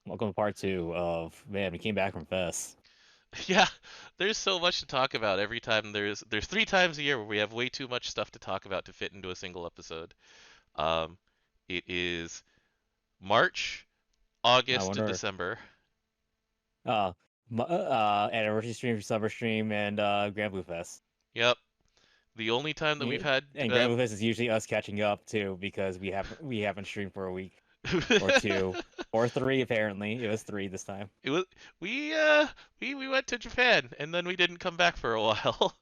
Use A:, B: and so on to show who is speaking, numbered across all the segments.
A: Welcome to part two of man. We came back from Fest.
B: Yeah, there's so much to talk about every time. There's 3 times a year where we have way too much stuff to talk about to fit into a single episode. Um, it is March,
A: I
B: August, and
A: wonder.
B: December.
A: Uh, Anniversary stream, summer stream, and Granblue Fest.
B: Yep, the only time that
A: Yeah,
B: we've had
A: and Granblue Fest is usually us catching up too because we haven't streamed for a week or two or three. Apparently, it was three this time.
B: it was we went to Japan and then we didn't come back for a while.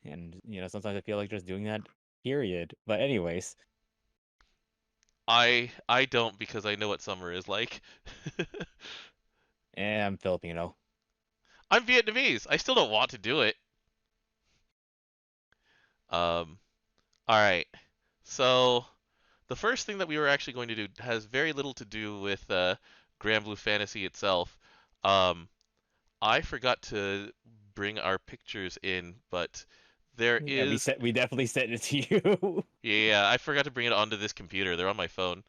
A: And sometimes I feel like just doing that. Period. But anyways,
B: I don't because I know what summer is like.
A: and I'm Filipino.
B: I'm Vietnamese. I still don't want to do it. Um, all right. So the first thing that we were actually going to do has very little to do with Granblue Fantasy itself. Um, I forgot to bring our pictures in, but there
A: Yeah, we
B: is.
A: we definitely sent it to you.
B: Yeah, I forgot to bring it onto this computer. They're on my phone.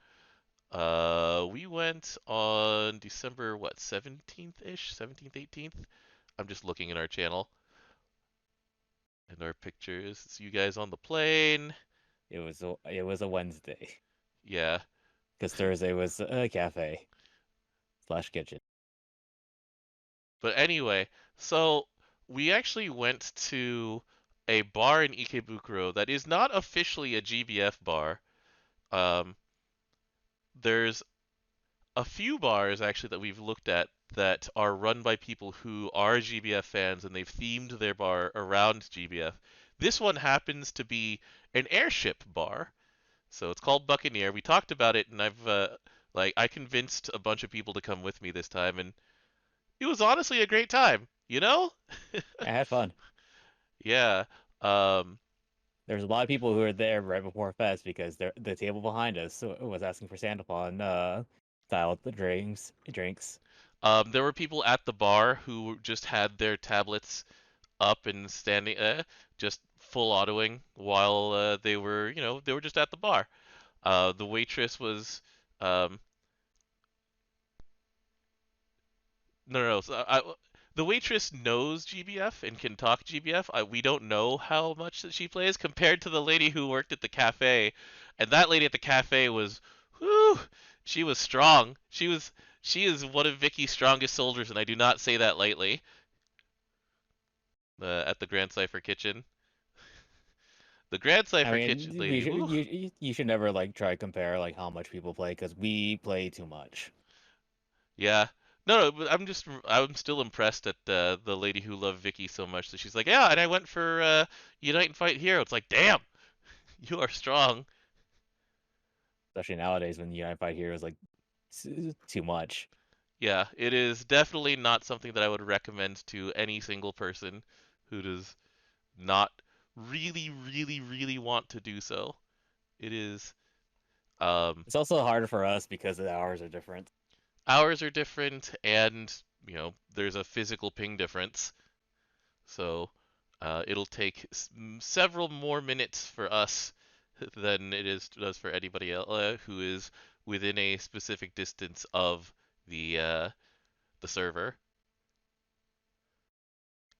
B: We went on December what 17th-ish, 17th, 18th. I'm just looking at our channel and our pictures. It's you guys on the plane.
A: It was a Wednesday
B: Yeah.
A: because Thursday was a cafe slash kitchen.
B: But anyway, so we actually went to a bar in Ikebukuro that is not officially a GBF bar. Um, there's a few bars actually that we've looked at that are run by people who are GBF fans and they've themed their bar around GBF. This one happens to be an airship bar. So it's called Buccaneer. We talked about it and I convinced a bunch of people to come with me this time and it was honestly a great time, you know?
A: I had fun.
B: Yeah. Um,
A: There's a lot of people who were there right before Fest because the table behind us was asking for Sandapon style drinks.
B: there were people at the bar who just had their tablets up and standing, just full autoing while they were just at the bar. The waitress was, um, no. The waitress knows GBF and can talk GBF. We don't know how much that she plays compared to the lady who worked at the cafe, and that lady at the cafe was, whew, she was strong. She is one of Vicky's strongest soldiers, and I do not say that lightly. At the Grand Cipher Kitchen, the Grand
A: I
B: Cipher
A: mean,
B: Kitchen
A: we
B: lady,
A: should
B: whew,
A: you should never like try to compare like how much people play because we play too much.
B: yeah. No, but I'm still impressed at the lady who loved Vicky so much that she's like, yeah, and I went for Unite and Fight Hero. It's like, damn, you are strong.
A: Especially nowadays when United Fight Hero is like too much.
B: Yeah, it is definitely not something that I would recommend to any single person who does not really, really, really want to do so. It is, um,
A: It's also harder for us because the hours are different.
B: hours are different, and there's a physical ping difference. So it'll take several more minutes for us than does for anybody else who is within a specific distance of the server.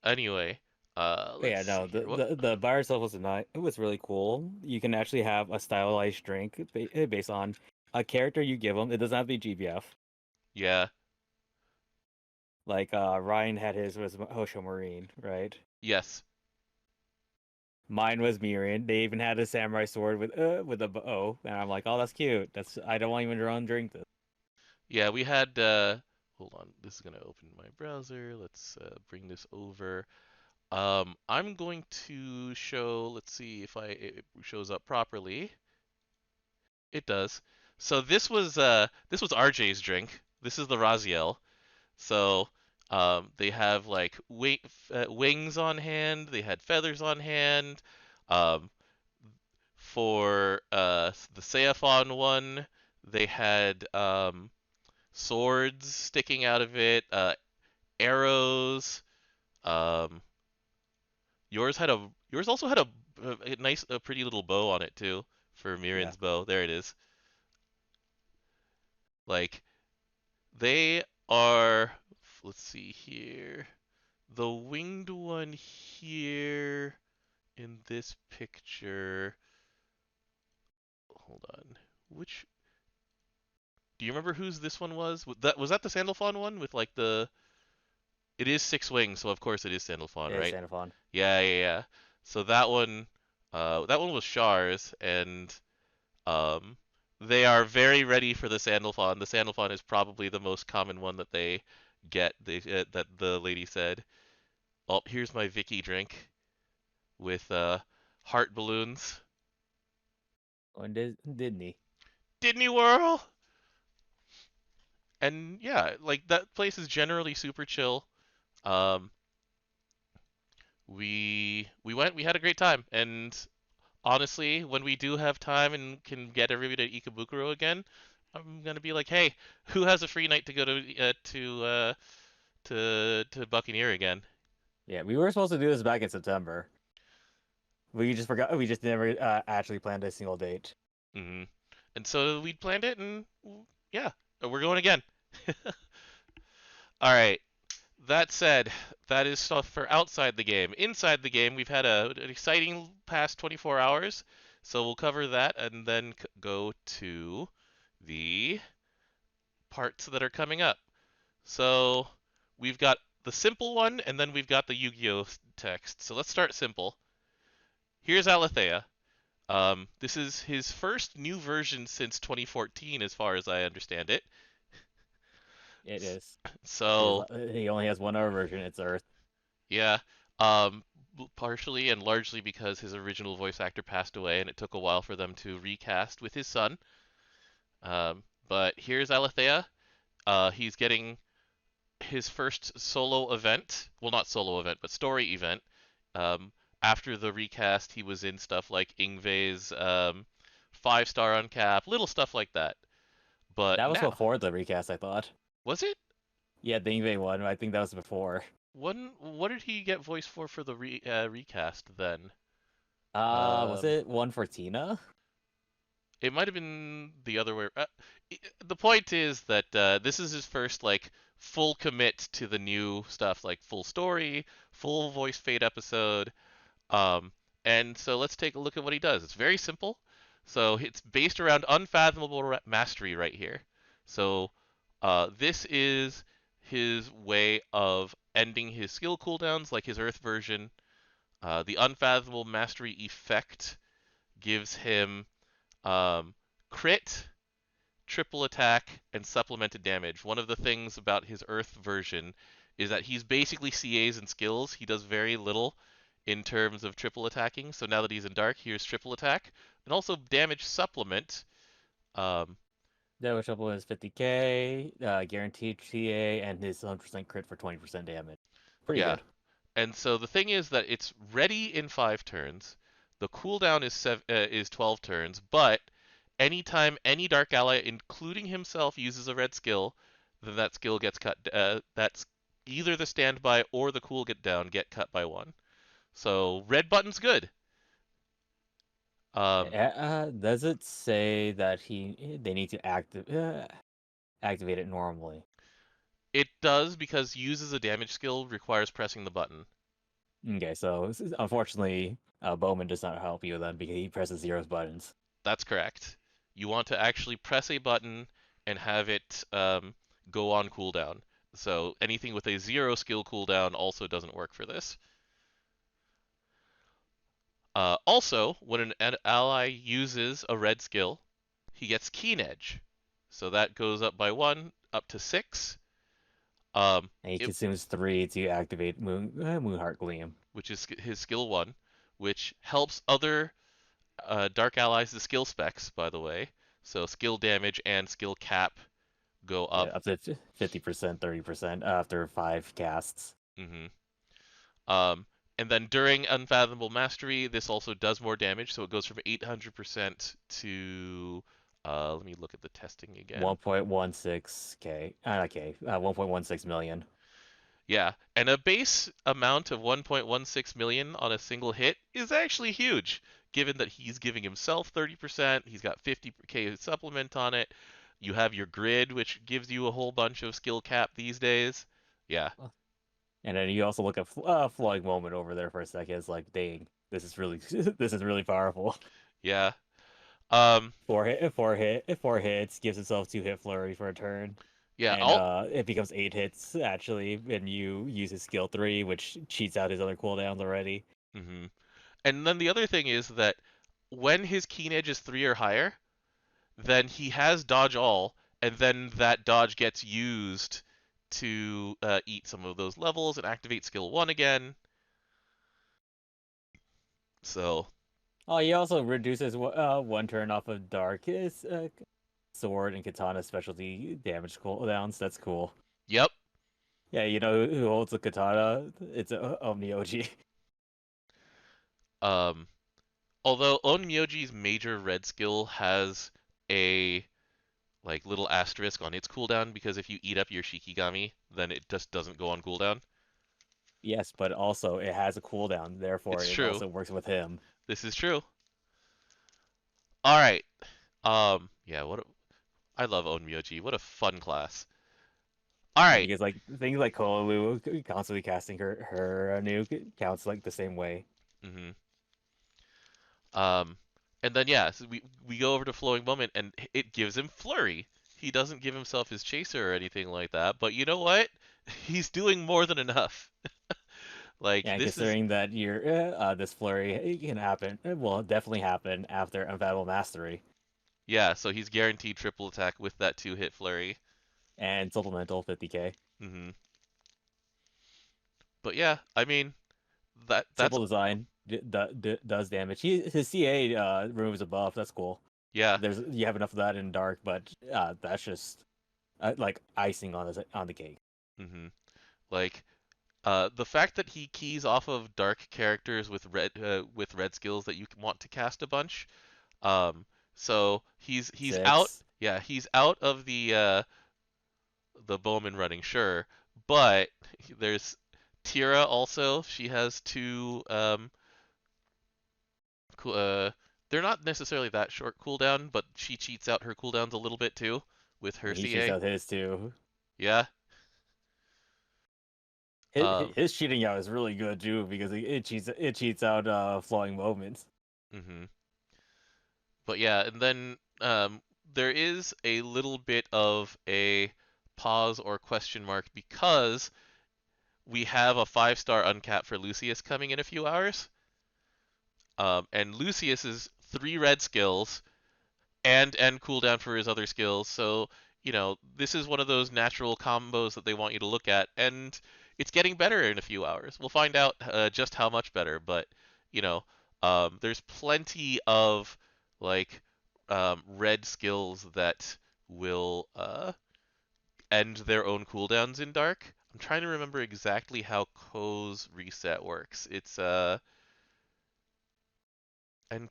B: Anyway,
A: But
B: let's
A: yeah,
B: see
A: no,
B: here.
A: the
B: What?
A: the the bar itself was nice. It was really cool. You can actually have a stylized drink based on a character you give them. It doesn't have to be GBF.
B: Yeah.
A: Like Ryan had his was Hosho Marine, right?
B: Yes.
A: Mine was Mirin. They even had a samurai sword with a bow, and I'm like, oh, that's cute. I don't want even your own drink this.
B: Yeah. We had. Hold on. This is gonna open my browser. Let's bring this over. I'm going to show. Let's see if it shows up properly. It does. So this was RJ's drink. This is the Raziel. So they have like wings on hand. They had feathers on hand. Um, for the Seaphon one, they had swords sticking out of it, arrows. Um, yours also had a nice, a pretty little bow on it too for
A: Yeah,
B: Mirin's bow. There it is. Like They are, let's see here. The winged one here in this picture. Hold on. Which do you remember whose this one was? Was that the Sandalphon one with like the? It is six wings, so of course it is Sandalphon,
A: It is
B: right?
A: Sandalphon.
B: Yeah, yeah, yeah. So that one was Char's, and um, they are very ready for the Sandalphon. The Sandalphon is probably the most common one that they get. That the lady said. Oh, here's my Vicky drink with heart balloons.
A: When didn't he?
B: Disney World. And yeah, like that place is generally super chill. Um, we had a great time, and honestly, when we do have time and can get everybody to Ikebukuro again, I'm gonna be like, hey, who has a free night to go to Buccaneer again?
A: Yeah, we were supposed to do this back in September. We just forgot. We just never actually planned a single date.
B: hmm And so we planned it, and yeah, we're going again. All right. That said, that is stuff for outside the game. Inside the game, we've had an exciting past 24 hours, so we'll cover that and then go to the parts that are coming up. So we've got the simple one, and then we've got the Yu-Gi-Oh text. So let's start simple. Here's Aletheia. This is his first new version since 2014, as far as I understand it.
A: It is.
B: So
A: He only has one other version. It's Earth.
B: yeah, partially and largely because his original voice actor passed away, and it took a while for them to recast with his son. But here's Aletheia. He's getting his first solo event. Well, not solo event, but story event. Um, After the recast, he was in stuff like Ingve's 5-star uncap, little stuff like that. But
A: That was
B: now,
A: before the recast, I thought.
B: was it?
A: Yeah, the Ingve one. I think that was before.
B: What did he get voice for the recast then?
A: Was
B: Um,
A: it one for Tina?
B: It might have been the other way. The point is that this is his first like full commit to the new stuff, like full story, full voice fade episode. Um, and so let's take a look at what he does. It's very simple. So it's based around unfathomable mastery right here. So this is his way of ending his skill cooldowns, like his Earth version. The unfathomable mastery effect gives him crit, triple attack, and supplemented damage. One of the things about his Earth version is that he's basically CAs and skills. He does very little in terms of triple attacking. So now that he's in Dark, here's triple attack and also damage supplement. Um,
A: Damage double is 50k, guaranteed TA, and his 100% crit for 20% damage. Pretty
B: yeah,
A: good.
B: and so the thing is that it's ready in 5 turns. The cooldown is 12 turns, but anytime any Dark Ally, including himself, uses a red skill, then that skill gets cut. That's either the standby or the cool get cut by 1. So red button's good. Um,
A: Does it say that they need to activate it normally?
B: it does because uses a damage skill requires pressing the button.
A: Okay, so unfortunately, Bowman does not help you then because he presses zeros buttons.
B: That's correct. You want to actually press a button and have it go on cooldown. So anything with a 0 skill cooldown also doesn't work for this. Also, when an ally uses a red skill, he gets Keen Edge. So that goes up by 1, up to 6.
A: And he
B: It,
A: consumes 3 to activate Moonheart Gleam.
B: which is his skill 1, which helps other Dark Allies, the skill specs, by the way. So skill damage and skill cap go
A: Yeah,
B: up.
A: up to 50%, 30% after 5 casts.
B: hmm Um, and then during Unfathomable Mastery, this also does more damage, so it goes from 800% to. Let me look at the testing again.
A: 1.16k. Okay, 1.16 million.
B: Yeah, and a base amount of 1.16 million on a single hit is actually huge, given that he's giving himself 30%, he's got 50k supplement on it. You have your grid, which gives you a whole bunch of skill cap these days. Yeah,
A: And then you also look at Flowing Moment over there for a second. It's like, dang, this is really this is really powerful.
B: yeah. Um,
A: Four hits, gives itself 2-hit flurry for a turn,
B: yeah.
A: and it becomes 8 hits actually. And you use his skill 3, which cheats out his other cooldowns already.
B: Hmm. And then the other thing is that when his keen edge is 3 or higher, then he has dodge all, and then that dodge gets used to eat some of those levels and activate skill 1 again. So,
A: Oh, he also reduces one turn off of Darkest sword and katana specialty damage cooldowns. That's cool.
B: yep.
A: Yeah, you know who holds the katana? It's Omni OG.
B: Um, although Onmyoji's major red skill has a like little asterisk on its cooldown because if you eat up your Shikigami, then it just doesn't go on cooldown.
A: Yes, but also it has a cooldown, therefore
B: It's
A: it
B: true.
A: also works with him.
B: This is true. All right. Yeah, I love Onmyoji. What a fun class. All
A: Yeah,
B: right.
A: because like things like Koalu constantly casting her nuke counts like the same way.
B: Mm-hmm. Um, and then yeah, so we go over to Flowing Moment, and it gives him Flurry. He doesn't give himself his chaser or anything like that, but you know what? He's doing more than enough. Like
A: Yeah, and
B: this is
A: considering that your this flurry can happen, it will definitely happen after Unfathomable Mastery
B: yeah, so he's guaranteed triple attack with that 2-hit Flurry.
A: and supplemental 50k.
B: Mm-hmm. But yeah, I mean that's
A: Simple design does damage. His CA removes a buff. That's cool.
B: yeah.
A: You have enough of that in dark, but that's just like icing on the cake.
B: Mm-hmm. Like the fact that he keys off of dark characters with red skills that you want to cast a bunch. So he's out.
A: 6.
B: Yeah, he's out of the Bowman running, sure, but there's Tira also. She has two. They're not necessarily that short cooldown, but she cheats out her cooldowns a little bit too with her
A: And he cheats
B: CA.
A: out his too.
B: Yeah.
A: His cheating out is really good too because it cheats out flowing moments.
B: Mhm. But yeah, and then there is a little bit of a pause or question mark because we have a 5-star uncap for Lucius coming in a few hours. And Lucius is 3 red skills and end cooldown for his other skills. So, this is one of those natural combos that they want you to look at, and it's getting better in a few hours. We'll find out just how much better, but you know, there's plenty of like red skills that will end their own cooldowns in Dark. I'm trying to remember exactly how Ko's reset works. It's end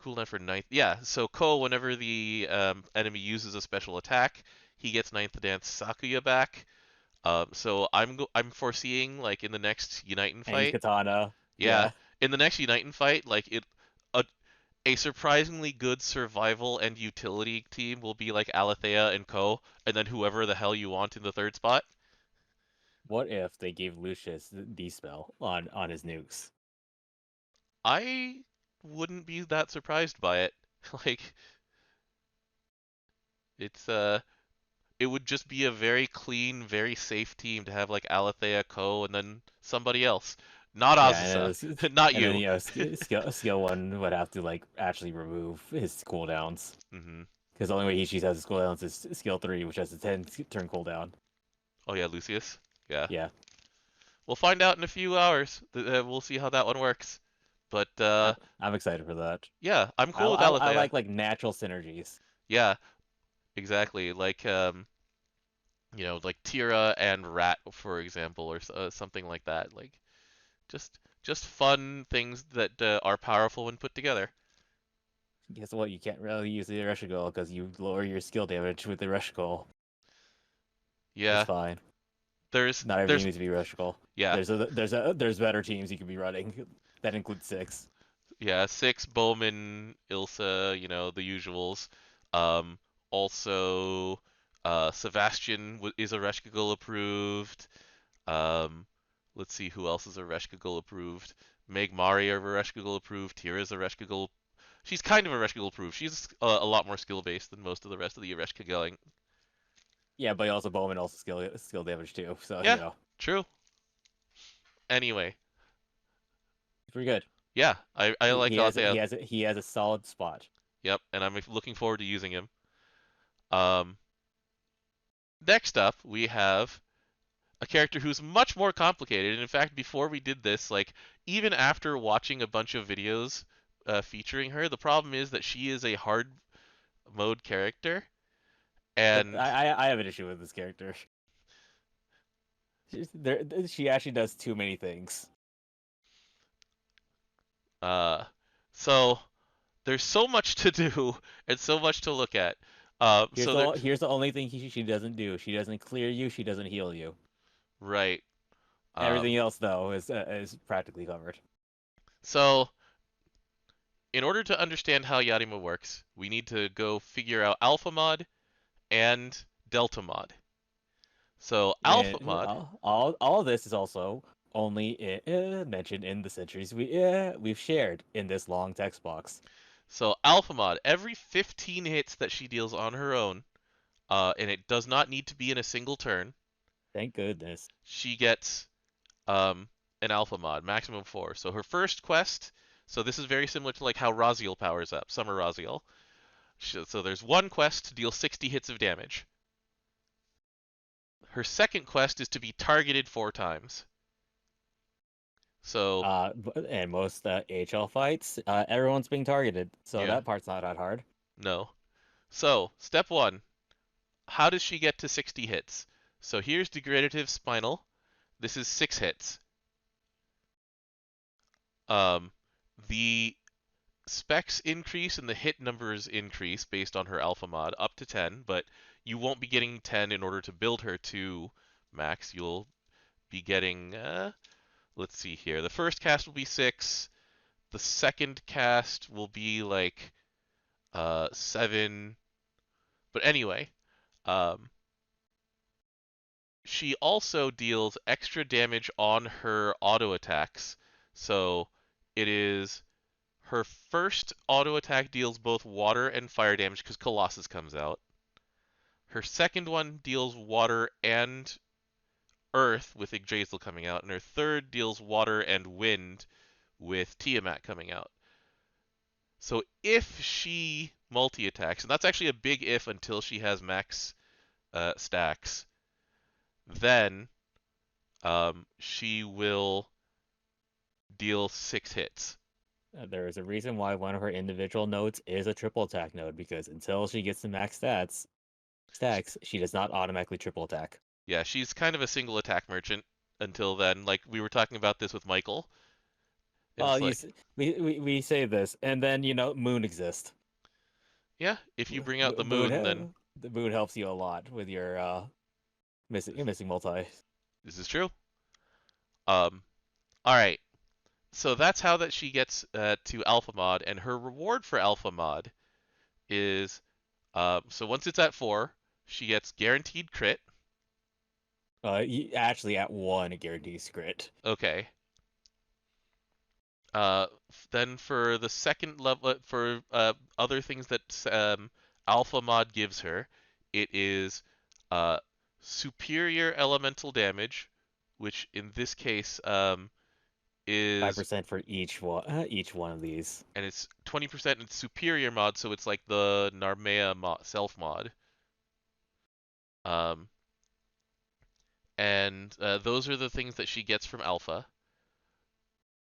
B: cooldown for ninth. Yeah, so Ko, whenever the enemy uses a special attack, he gets ninth dance Sakuya back. So I'm foreseeing like in the next Uniting
A: And he's
B: fight.
A: katana.
B: Yeah,
A: Yeah.
B: in the next Uniting fight, like a a surprisingly good survival and utility team will be like Aletheia and Ko, and then whoever the hell you want in the third spot.
A: What if they gave Lucius the spell on his nukes?
B: I wouldn't be that surprised by it. Like it's it would just be a very clean, very safe team to have like Aletheia, Ko, and then somebody else. Not
A: Yeah, and
B: Azusa. Not
A: and then
B: you.
A: skill one would have to like actually remove his cooldowns
B: Hmm.
A: because the only way he has his cooldowns is skill 3, which has a 10 turn cooldown.
B: Oh yeah, Lucius. Yeah.
A: Yeah,
B: We'll find out in a few hours. We'll see how that one works. But
A: I'm excited for that.
B: yeah, I'm
A: I,
B: cool with
A: I I
B: Aletheia.
A: like natural synergies.
B: Yeah, exactly. Like like Tira and Rat, for example, or something like that. Like just fun things that are powerful when put together.
A: Guess what? You can't really use the rush goal because you lower your skill damage with the rush goal. It's
B: Yeah,
A: fine.
B: there's
A: Not everything
B: there's
A: needs to be rush goal.
B: yeah
A: There's better teams you could be running. That includes 6.
B: yeah Six, Bowman, Ilsa, the usuals. Um, also, Sebastian is Ereshkigal approved. Um, let's see who else is Ereshkigal approved. Meg Mari are Ereshkigal approved. Tira's Ereshkigal. She's kind of Ereshkigal approved. She's a lot more skill based than most of the rest of the Ereshkigal.
A: Yeah, but also Bowman also skill damage too. So
B: Yeah, true. Anyway,
A: pretty good.
B: yeah, I like Aletheia.
A: He has a solid spot.
B: Yep, and I'm looking forward to using him. Um, Next up, we have a character who's much more complicated. And in fact, before we did this, like even after watching a bunch of videos featuring her, the problem is that she is a hard mode character, and
A: I have an issue with this character. She actually does too many things.
B: So there's so much to do and so much to look at.
A: Here's the only thing she doesn't do. She doesn't clear you. She doesn't heal you.
B: Right.
A: Everything else though is practically covered.
B: So in order to understand how Yatima works, we need to go figure out Alpha Mod and Delta Mod. So Alpha Mod.
A: All of this is also only mentioned in the centuries we've shared in this long text box.
B: So Alpha Mod, every 15 hits that she deals on her own, and it does not need to be in a single turn.
A: Thank goodness.
B: She gets an Alpha Mod, maximum 4. So her first quest. So this is very similar to like how Raziel powers up, Summer Raziel. So there's one quest to deal 60 hits of damage. Her second quest is to be targeted 4 times. So
A: and most HL fights, everyone's being targeted, so
B: yeah.
A: that part's not that hard.
B: No. So step 1, how does she get to 60 hits? So here's Degradative Spinal. This is 6 hits. The specs increase and the hit numbers increase based on her Alpha Mod up to 10, but you won't be getting 10 in order to build her to max. You'll be getting, let's see here. The first cast will be 6. The second cast will be like 7. But anyway, she also deals extra damage on her auto attacks. So it is her first auto attack deals both water and fire damage because Colossus comes out. Her second one deals water and earth with Yggdrasil coming out, and her third deals water and wind with Tiamat coming out. So if she multi-attacks, and that's actually a big if until she has max stacks, then she will deal 6 hits.
A: There is a reason why one of her individual nodes is a triple attack node, because until she gets to max stacks, she does not automatically triple attack.
B: Yeah, she's kind of a single attack merchant until then. Like we were talking about this with Michael.
A: Well, we say this, and then Moon exists.
B: Yeah, if you bring out the Moon, then
A: the Moon helps you a lot with your missing multi.
B: This is true. All right. So that's how that she gets to Alpha Mod, and her reward for Alpha Mod is so once it's at 4, she gets guaranteed crit.
A: Actually, at 1, it guarantees crit.
B: Okay. Then for the second level, for other things that Alpha Mod gives her, it is superior elemental damage, which in this case is
A: 5% for each one of these,
B: and it's 20% in superior mod, so it's like the Narmea self mod. And those are the things that she gets from Alpha.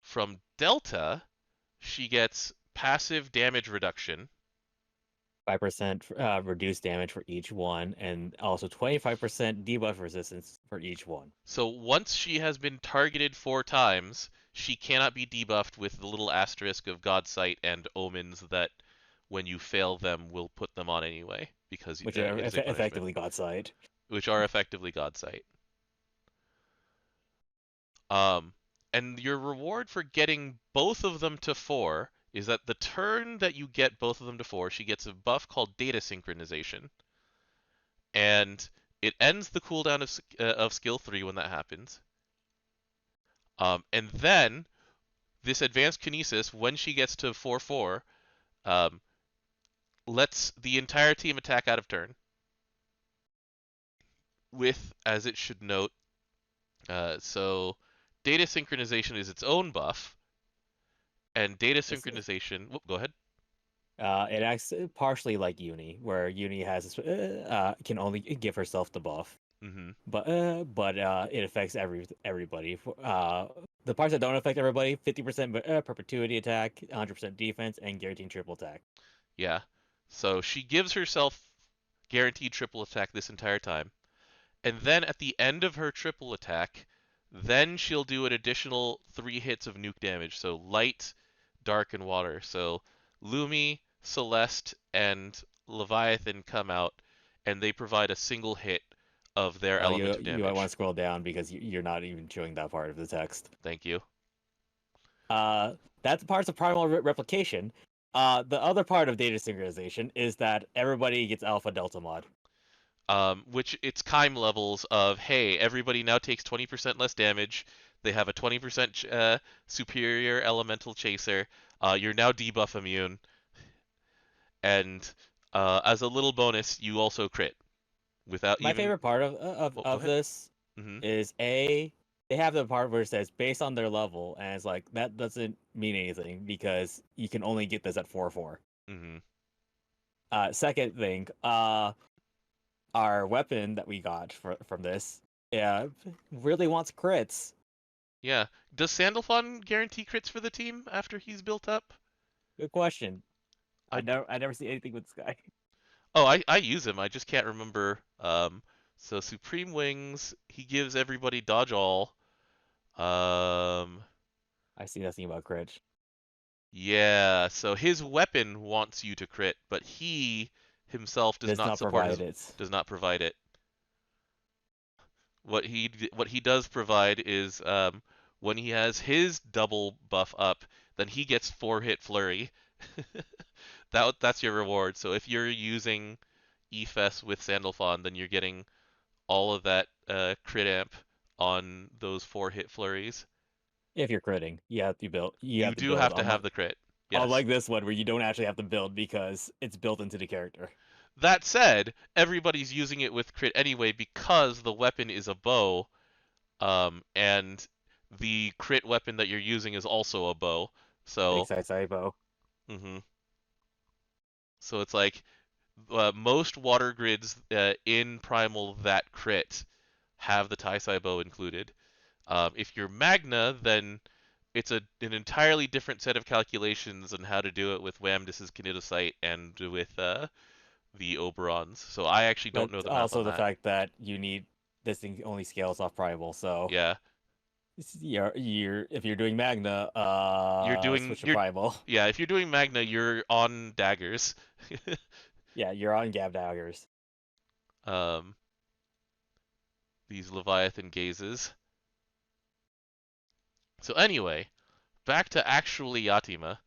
B: From Delta, she gets passive damage reduction.
A: 5% reduced damage for each one, and also 25% debuff resistance for each one.
B: So once she has been targeted 4 times, she cannot be debuffed with the little asterisk of God Sight and Omens that when you fail them will put them on anyway, because
A: which are effectively God Sight.
B: Which are effectively God Sight. And your reward for getting both of them to 4 is that the turn that you get both of them to 4, she gets a buff called Data Synchronization. and it ends the cooldown of skill 3 when that happens. And then this advanced kinesis, when she gets to 4/4, um, lets the entire team attack out of turn. With, as it should note, so data synchronization is its own buff, and data synchronization. Whoop, go ahead.
A: It acts partially like Uni, where Uni has can only give herself the buff,
B: Mm-hmm.
A: but it affects everybody. The parts that don't affect everybody: 50% perpetuity attack, 100% defense, and guaranteed triple attack.
B: Yeah. So she gives herself guaranteed triple attack this entire time. And then at the end of her triple attack, then she'll do an additional 3 hits of nuke damage. So light, dark, and water. So Lumi, Celeste, and Leviathan come out, and they provide a single hit of their element of
A: You might want
B: damage.
A: to scroll down because you're not even showing that part of the text.
B: Thank you.
A: That's parts of primal replication. The other part of data synchronization is that everybody gets alpha delta mod.
B: Which it's Keim levels of, hey, everybody now takes 20% less damage. They have a 20% superior elemental chaser. You're now debuff immune. And as a little bonus, you also crit. Without
A: My
B: even.
A: favorite part
B: Oh, go
A: of
B: ahead.
A: this
B: Mm-hmm.
A: is they have the part where it says based on their level, and it's like that doesn't mean anything because you can only get this at 4/4.
B: Mm-hmm.
A: Second thing, our weapon that we got from this, really wants crits.
B: Yeah. Does Sandalphon guarantee crits for the team after he's built up?
A: Good question.
B: I
A: I never see anything with this guy.
B: Oh, I use him. I just can't remember. So Supreme Wings, he gives everybody dodge all. Um,
A: I see nothing about crit.
B: yeah. So his weapon wants you to crit, but he himself does
A: Does
B: not
A: not
B: support
A: provide
B: his
A: it.
B: does not provide it. What he does provide is when he has his double buff up, then he gets 4-hit flurry. That's your reward. So if you're using EFES with Sandalphon, then you're getting all of that crit amp on those 4-hit flurries.
A: If you're critting, you
B: You
A: have to
B: do
A: build.
B: have to have the crit. Yes.
A: Unlike this one where you don't actually have to build because it's built into the character.
B: That said, everybody's using it with crit anyway because the weapon is a bow, and the crit weapon that you're using is also a bow.
A: Big
B: So,
A: size bow.
B: hmm so it's like most water grids in Primal that crit have the Tai bow included. If you're Magna, then it's an entirely different set of calculations on how to do it with Wamdis's Kinetosite and with the Oberons. So I actually don't
A: But
B: know the math
A: also
B: on
A: the
B: that.
A: fact that you need this thing only scales off primal, so
B: Yeah,
A: you're if you're doing Magna,
B: you're doing
A: switch to
B: you're
A: primal.
B: yeah. If you're doing Magna, you're on daggers.
A: Yeah, you're on Gab daggers.
B: um, these Leviathan gazes. So anyway, back to actually Yatima.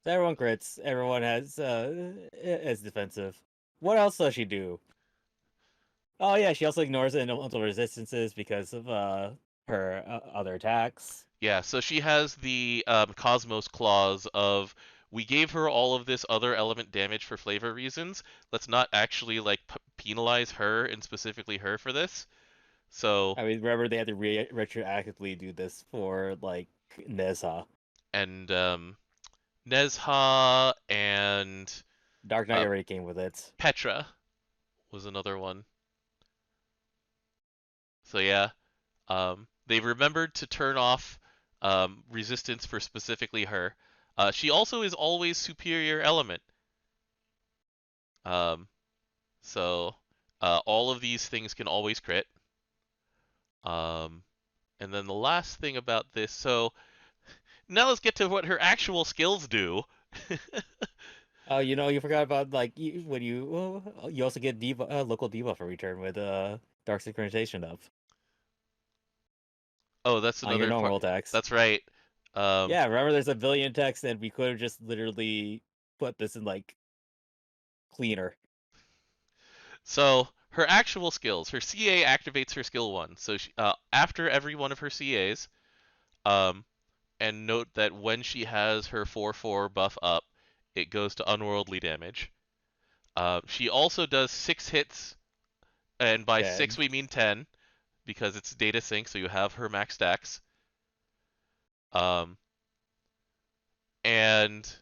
A: So everyone crits. Everyone has is defensive. What else does she do? Oh yeah, she also ignores the elemental resistances because of her other attacks.
B: Yeah, so she has the Cosmos clause of we gave her all of this other element damage for flavor reasons. Let's not actually like penalize her and specifically her for this. So
A: I mean, remember they had to retroactively do this for like Nezha.
B: and Nezha and
A: Dark Knight
B: uh,
A: already came with it.
B: Petra was another one. So yeah, they remembered to turn off resistance for specifically her. She also is always superior element. Um, so all of these things can always crit. Um, and then the last thing about this, so now let's get to what her actual skills do.
A: Oh, you forgot about like when you also get local debuff in return with Dark Synchronization up
B: Oh, that's
A: on your
B: another part.
A: normal attacks.
B: That's right. Um,
A: Yeah, remember there's a billion texts and we could have just literally put this in like cleaner.
B: So her actual skills, her CA activates her skill 1. So after every one of her CAs, um, and note that when she has her 4/4 buff up, it goes to unworldly damage. She also does 6 hits, and by 6
A: Dead.
B: we mean 10, because it's data sync, so you have her max stacks. Um, and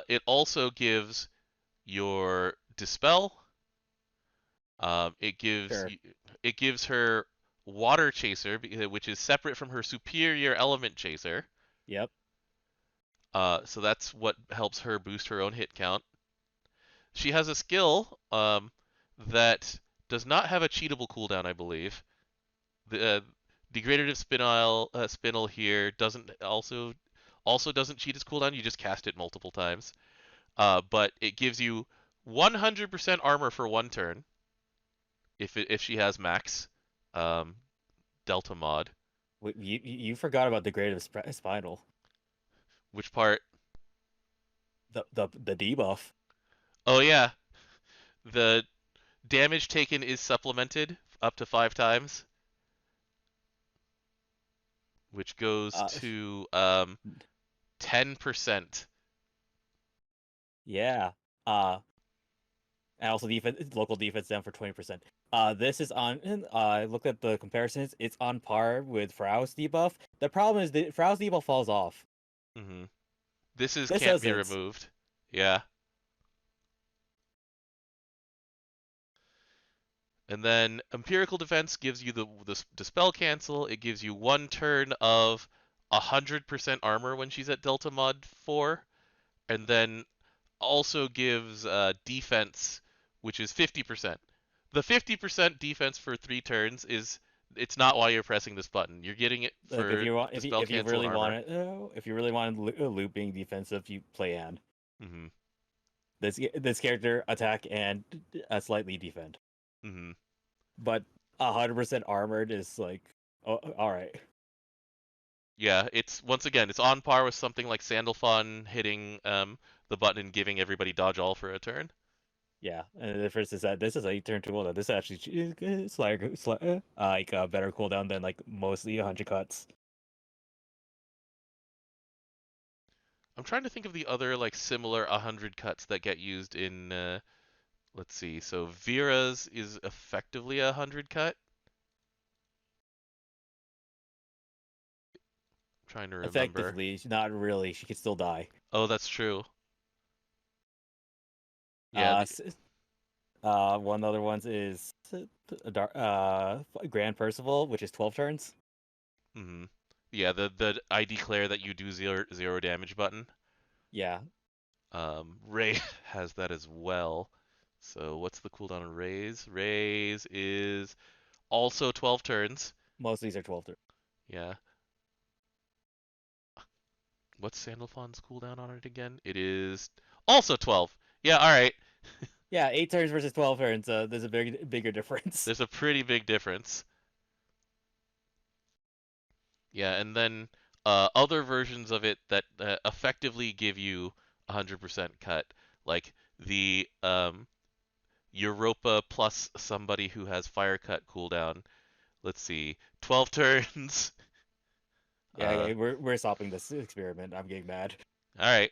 B: it also gives your dispel. It gives
A: Sure.
B: it gives her water chaser, which is separate from her superior element chaser.
A: Yep.
B: So that's what helps her boost her own hit count. She has a skill that does not have a cheatable cooldown, I believe. The degradative spinel here doesn't also doesn't cheat its cooldown. You just cast it multiple times. But it gives you 100% armor for 1 turn if she has max um, Delta mod.
A: You forgot about the Greater Spinal.
B: Which part?
A: The debuff.
B: Oh yeah, the damage taken is supplemented up to 5 times, which goes
A: Uh,
B: to 10%.
A: yeah. And also local defense down for 20%. This is on. I looked at the comparisons. It's on par with Frau's debuff. The problem is that Frau's debuff falls off.
B: Hmm This is
A: This
B: can't be
A: doesn't.
B: removed. Yeah. And then empirical defense gives you the dispel cancel. It gives you 1 turn of 100% armor when she's at Delta Mod 4, and then also gives defense, which is 50%. The 50% defense for 3 turns is it's not why you're pressing this button. You're getting it
A: Like if
B: for
A: you want,
B: dispel
A: if you
B: cancel and
A: really want
B: armor.
A: it, if you really want loop being defensive, you play hand.
B: Hmm
A: This character attack and slightly defend,
B: hmm
A: but 100% armored is like, oh, all right.
B: Yeah, it's once again it's on par with something like Sandalphon hitting the button and giving everybody dodge all for a turn.
A: Yeah, and the difference is that this is a turn to cooldown. This actually is like a better cooldown than like mostly 100 cuts.
B: I'm trying to think of the other like similar 100 cuts that get used in let's see. So Vera's is effectively a 100 cut. I'm trying to remember.
A: Effectively, not really. She could still die.
B: Oh, that's true. Yeah,
A: Uh, one of the other ones is Grand Percival, which is 12 turns.
B: hmm Yeah, the I declare that you do zero damage button.
A: Yeah,
B: Ray has that as well. So what's the cooldown on Ray's? Ray's is also 12 turns.
A: most of these are 12 turns.
B: Yeah. What's Sandalphon's cooldown on it again? It is also 12. Yeah, all right.
A: Yeah, 8 turns versus 12 turns. There's a bigger difference.
B: There's a pretty big difference. Yeah, and then other versions of it that effectively give you 100% cut, like the Europa plus somebody who has fire cut cooldown. Let's see, 12 turns.
A: Yeah,
B: Uh,
A: okay, we're stopping this experiment. I'm getting mad.
B: all right,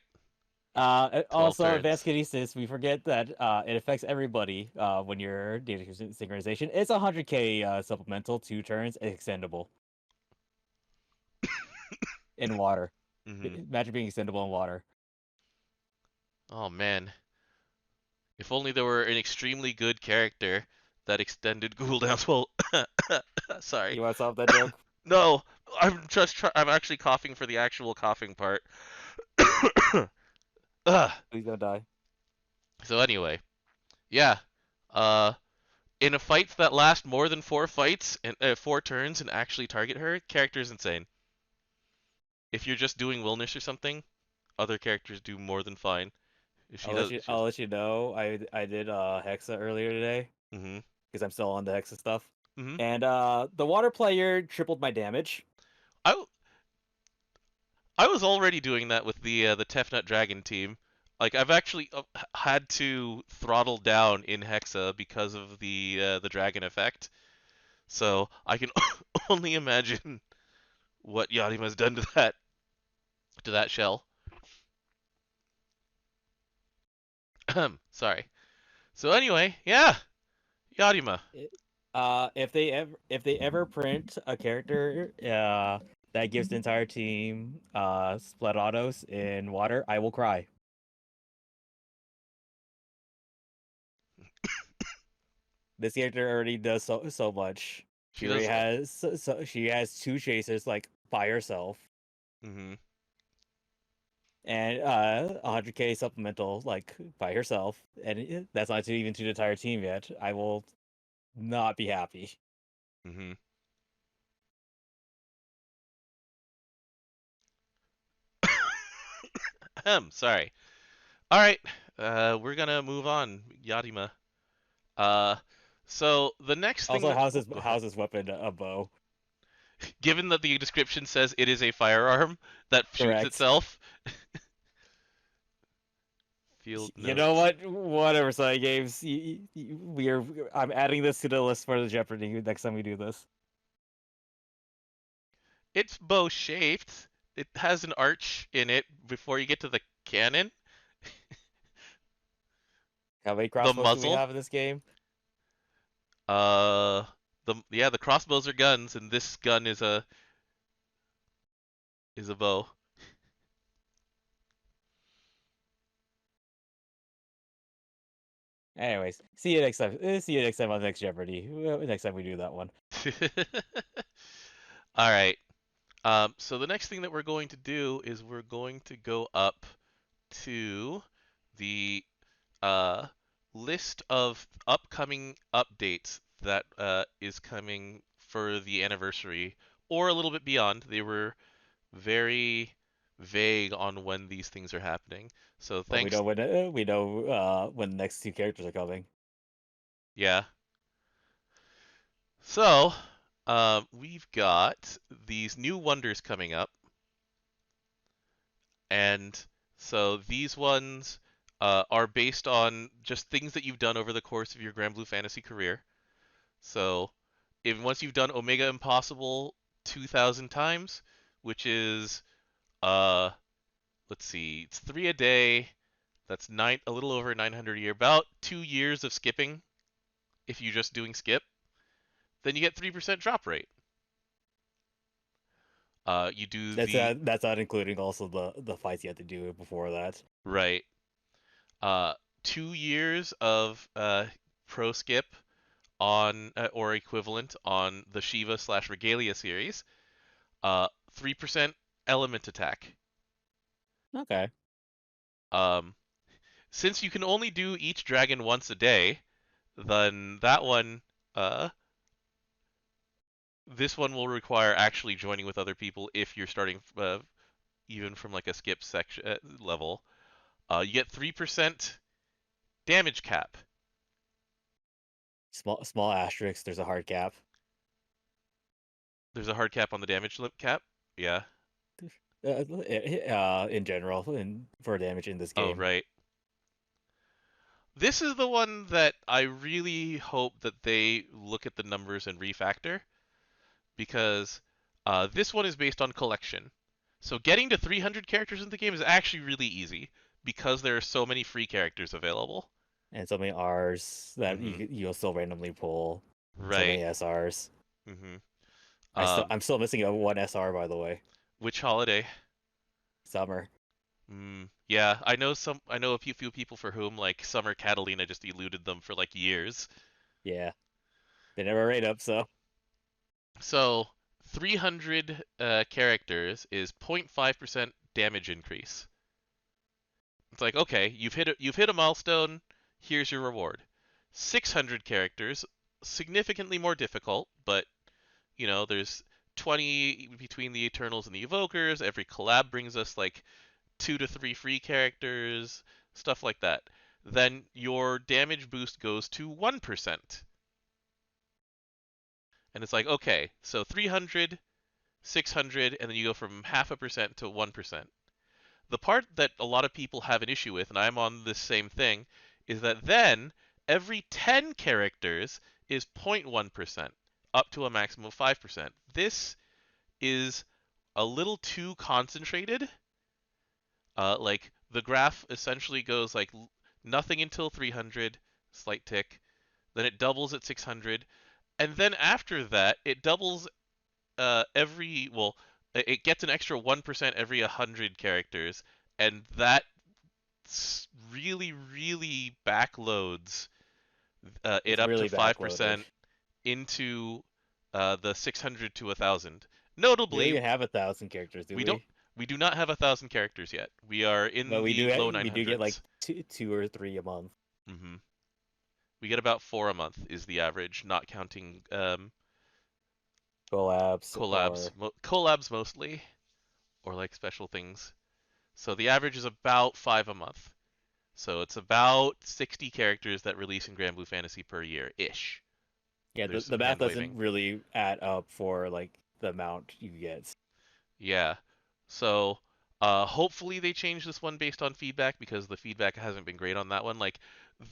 B: 12
A: Also, advanced
B: turns.
A: kinesis. We forget that it affects everybody. When you're data synchronization, it's 100k supplemental, 2 turns, extendable in water.
B: hmm
A: Imagine being extendable in water.
B: Oh man, if only there were an extremely good character that extended cooldowns. Well, sorry.
A: You want to solve that joke?
B: No, I'm actually coughing for the actual coughing part. Ugh.
A: Please don't die.
B: So anyway, yeah. Uh, in a fight that lasts more than 4 fights and 4 turns and actually target her, character's insane. If you're just doing Wilnish or something, other characters do more than fine. If she does, she
A: I'll
B: does.
A: let you know. I did Hexa earlier today
B: Mhm.
A: because I'm still on the Hexa stuff,
B: Mhm.
A: and the water player tripled my damage.
B: I I was already doing that with the Tefnut Dragon team. Like I've actually had to throttle down in Hexa because of the dragon effect. So I can only imagine what Yatima's done to that shell. Sorry. So anyway, yeah, Yatima.
A: If they ever print a character that gives the entire team split autos in water, I will cry. This character already does so much.
B: She
A: She already
B: does.
A: has she has two chasers like by herself
B: Mm-hmm.
A: and 100k supplemental like by herself, and that's not even to the entire team yet. I will not be happy.
B: Mm-hmm. Sorry. All right. We're gonna move on, Yatima. Uh, so the next thing
A: Also,
B: that go ahead.
A: how's this weapon a bow?
B: Given that the description says it is a firearm that shoots
A: Correct.
B: itself, field
A: You know
B: notes.
A: what? Whatever, side games. We are. I'm adding this to the list for the Jeopardy next time we do this.
B: It's bow shaped. It has an arch in it before you get to the cannon.
A: How many
B: The
A: crossbows do we
B: muzzle.
A: have in this game?
B: Uh, the crossbows are guns, and this gun is a bow.
A: Anyways, see you next time. See you next time on the next Jeopardy. Next time we do that one.
B: All right. So the next thing that we're going to do is we're going to go up to the uh, list of upcoming updates that is coming for the anniversary or a little bit beyond. They were very vague on when these things are happening. So
A: But
B: thanks.
A: we know when the next two characters are coming.
B: Yeah. So we've got these new wonders coming up, and so these ones are based on just things that you've done over the course of your Granblue Fantasy career. So, if once you've done Omega Impossible 2,000 times, which is uh, let's see, it's 3 a day. That's a little over 900 a year, about 2 years of skipping. If you're just doing skip, then you get 3% drop rate. You do the
A: That's not including also the fights you have to do before that.
B: right. Uh, 2 years of pro skip on or equivalent on the Shiva slash Regalia series. 3% element attack.
A: Okay.
B: Um, since you can only do each dragon once a day, then that one, uh, this one will require actually joining with other people if you're starting even from like a skip section level. You get 3% damage cap.
A: Small asterisk. There's a hard cap.
B: There's a hard cap on the damage cap. Yeah.
A: In general, for damage in this
B: Oh,
A: game.
B: right. This is the one that I really hope that they look at the numbers and refactor because this one is based on collection. So getting to 300 characters in the game is actually really easy because there are so many free characters available.
A: And so many R's that
B: Mm-hmm.
A: you'll still randomly pull. So
B: Right.
A: many SRs.
B: Mm-hmm.
A: I'm still missing a one SR, by the way.
B: Which holiday?
A: Summer.
B: Yeah, I know a few people for whom like Summer Catalina just eluded them for like years.
A: Yeah, they never rate up. So
B: So 300 characters is 0.5% damage increase. It's like, okay, you've hit a milestone, here's your reward. 600 characters, significantly more difficult, but there's 20 between the Eternals and the Evokers. Every collab brings us like 2 to 3 free characters, stuff like that. Then your damage boost goes to 1%. And it's like, okay, so 300, 600, and then you go from 0.5% to 1%. the part that a lot of people have an issue with, and I'm on this same thing, is that then every 10 characters is 0.1%, up to a maximum of 5%. This is a little too concentrated. Like the graph essentially goes like nothing until 300, slight tick, then it doubles at 600, and then after that it doubles it gets an extra 1% every 100 characters, and that really, really backloads it
A: It's
B: up to
A: really
B: 5%
A: backloaded.
B: into the 600 to 1,000.
A: We don't
B: Notably,
A: even have 1,000 characters, do
B: we don't
A: we?
B: we do not have 1,000 characters yet. We are
A: But
B: in
A: we
B: the
A: do
B: low
A: we do get like
B: 900s.
A: two or three a month.
B: Hmm. We get about 4 a month is the average, not counting
A: Collabs
B: collabs.
A: or
B: Collabs mostly, or like special things. So the average is about 5 a month. So it's about 60 characters that release in Granblue Fantasy per year ish.
A: yeah,
B: There's
A: the
B: some
A: math
B: hand waving.
A: doesn't really add up for like the amount you get.
B: Yeah. So hopefully they change this one based on feedback, because the feedback hasn't been great on that one. Like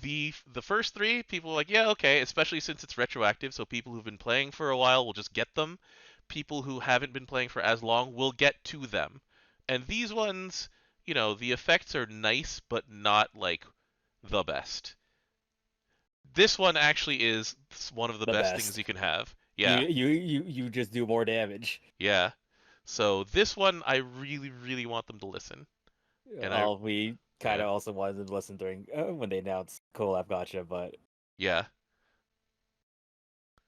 B: the first three, people are like, yeah, okay, especially since it's retroactive, so people who've been playing for a while will just get them. People who haven't been playing for as long will get to them. And these ones, the effects are nice, but not like the best. This one actually is one of the
A: The
B: best things
A: best.
B: you can have.
A: You
B: Yeah,
A: you you you just do more damage.
B: yeah. So this one, I really, really want them to listen. And
A: We kind
B: yeah,
A: of also wanted to listen during when they announced collab gotcha, but
B: yeah.